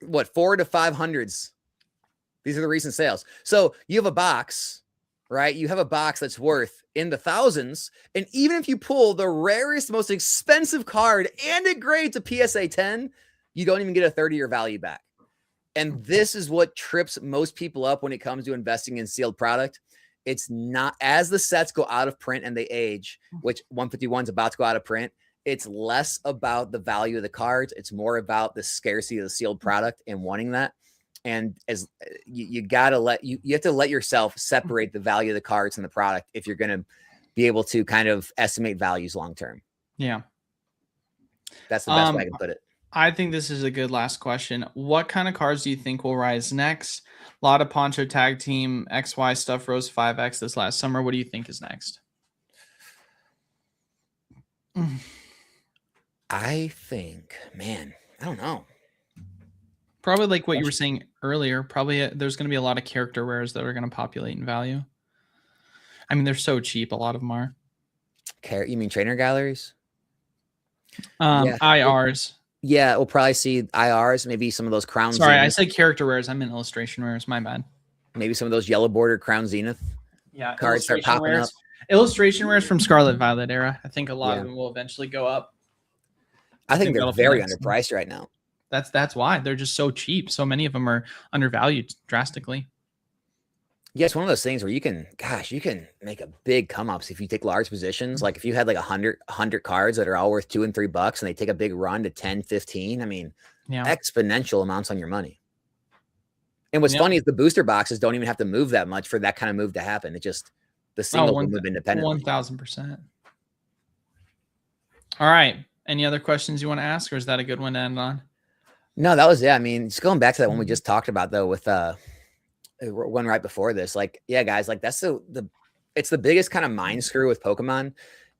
what, 400 to 500s. These are the recent sales. So you have a box, right? You have a box that's worth in the thousands. And even if you pull the rarest, most expensive card and it grades a PSA 10, you don't even get a 30-year value back. And this is what trips most people up when it comes to investing in sealed product. It's not, as the sets go out of print and they age, which 151 is about to go out of print, it's less about the value of the cards. It's more about the scarcity of the sealed product and wanting that. And as you have to let yourself separate the value of the cards and the product if you're going to be able to kind of estimate values long term. Yeah. That's the best way I can put it. I think this is a good last question. What kind of cards do you think will rise next? A lot of Poncho Tag Team XY stuff rose 5x this last summer. What do you think is next? I think, man, I don't know. Probably like what you were saying earlier. Probably there's going to be a lot of character rares that are going to populate in value. I mean, they're so cheap. A lot of them are. You mean trainer galleries? Yeah. IRs. Yeah, we'll probably see IRs, maybe some of those Crown Sorry, Zenith. I said character rares. I meant illustration rares. My bad. Maybe some of those yellow border Crown Zenith. Yeah, cards start popping rares. up. Illustration rares from Scarlet Violet era. I think a lot of them will eventually go up. I think they're very underpriced right now. That's why they're just so cheap. So many of them are undervalued drastically. Yeah, it's one of those things where you can make a big come ups if you take large positions. Like if you had like 100 cards that are all worth $2 and $3 and they take a big run to 10, 15. I mean, exponential amounts on your money. And what's funny is the booster boxes don't even have to move that much for that kind of move to happen. It just, the single will move independently. 1,000%. All right. Any other questions you want to ask, or is that a good one to end on? No, that was it. I mean, just going back to that one we just talked about though, with one right before this, like, yeah, guys, like that's it's the biggest kind of mind screw with Pokemon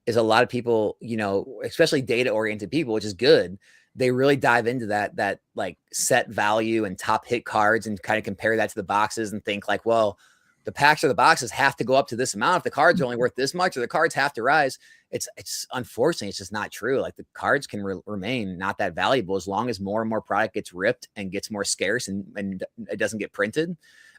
is a lot of people, you know, especially data oriented people, which is good. They really dive into that like set value and top hit cards and kind of compare that to the boxes and think like, well, the packs or the boxes have to go up to this amount if the cards are only worth this much, or the cards have to rise. It's unfortunately, it's just not true. Like the cards can remain not that valuable as long as more and more product gets ripped and gets more scarce and it doesn't get printed.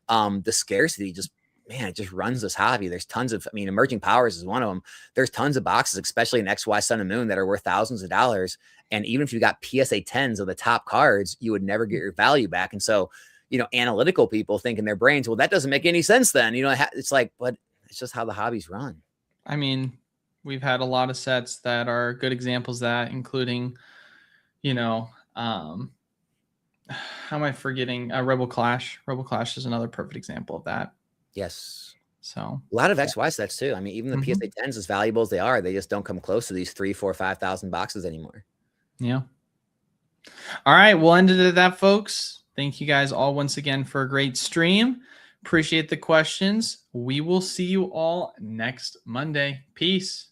The scarcity just, man, it just runs this hobby. There's tons of, I mean, emerging powers is one of them. There's tons of boxes, especially in XY Sun and Moon, that are worth thousands of dollars. And even if you got PSA 10s of the top cards, you would never get your value back. And so, you know, analytical people think in their brains, well, that doesn't make any sense then. You know, it's like, but it's just how the hobbies run. I mean, we've had a lot of sets that are good examples of that, including, you know, how am I forgetting? Rebel Clash. Rebel Clash is another perfect example of that. Yes. So a lot of XY sets too. I mean, even the PSA 10s, as valuable as they are, they just don't come close to these 3, 4, 5,000 boxes anymore. Yeah. All right. We'll end it at that, folks. Thank you guys all once again for a great stream. Appreciate the questions. We will see you all next Monday. Peace.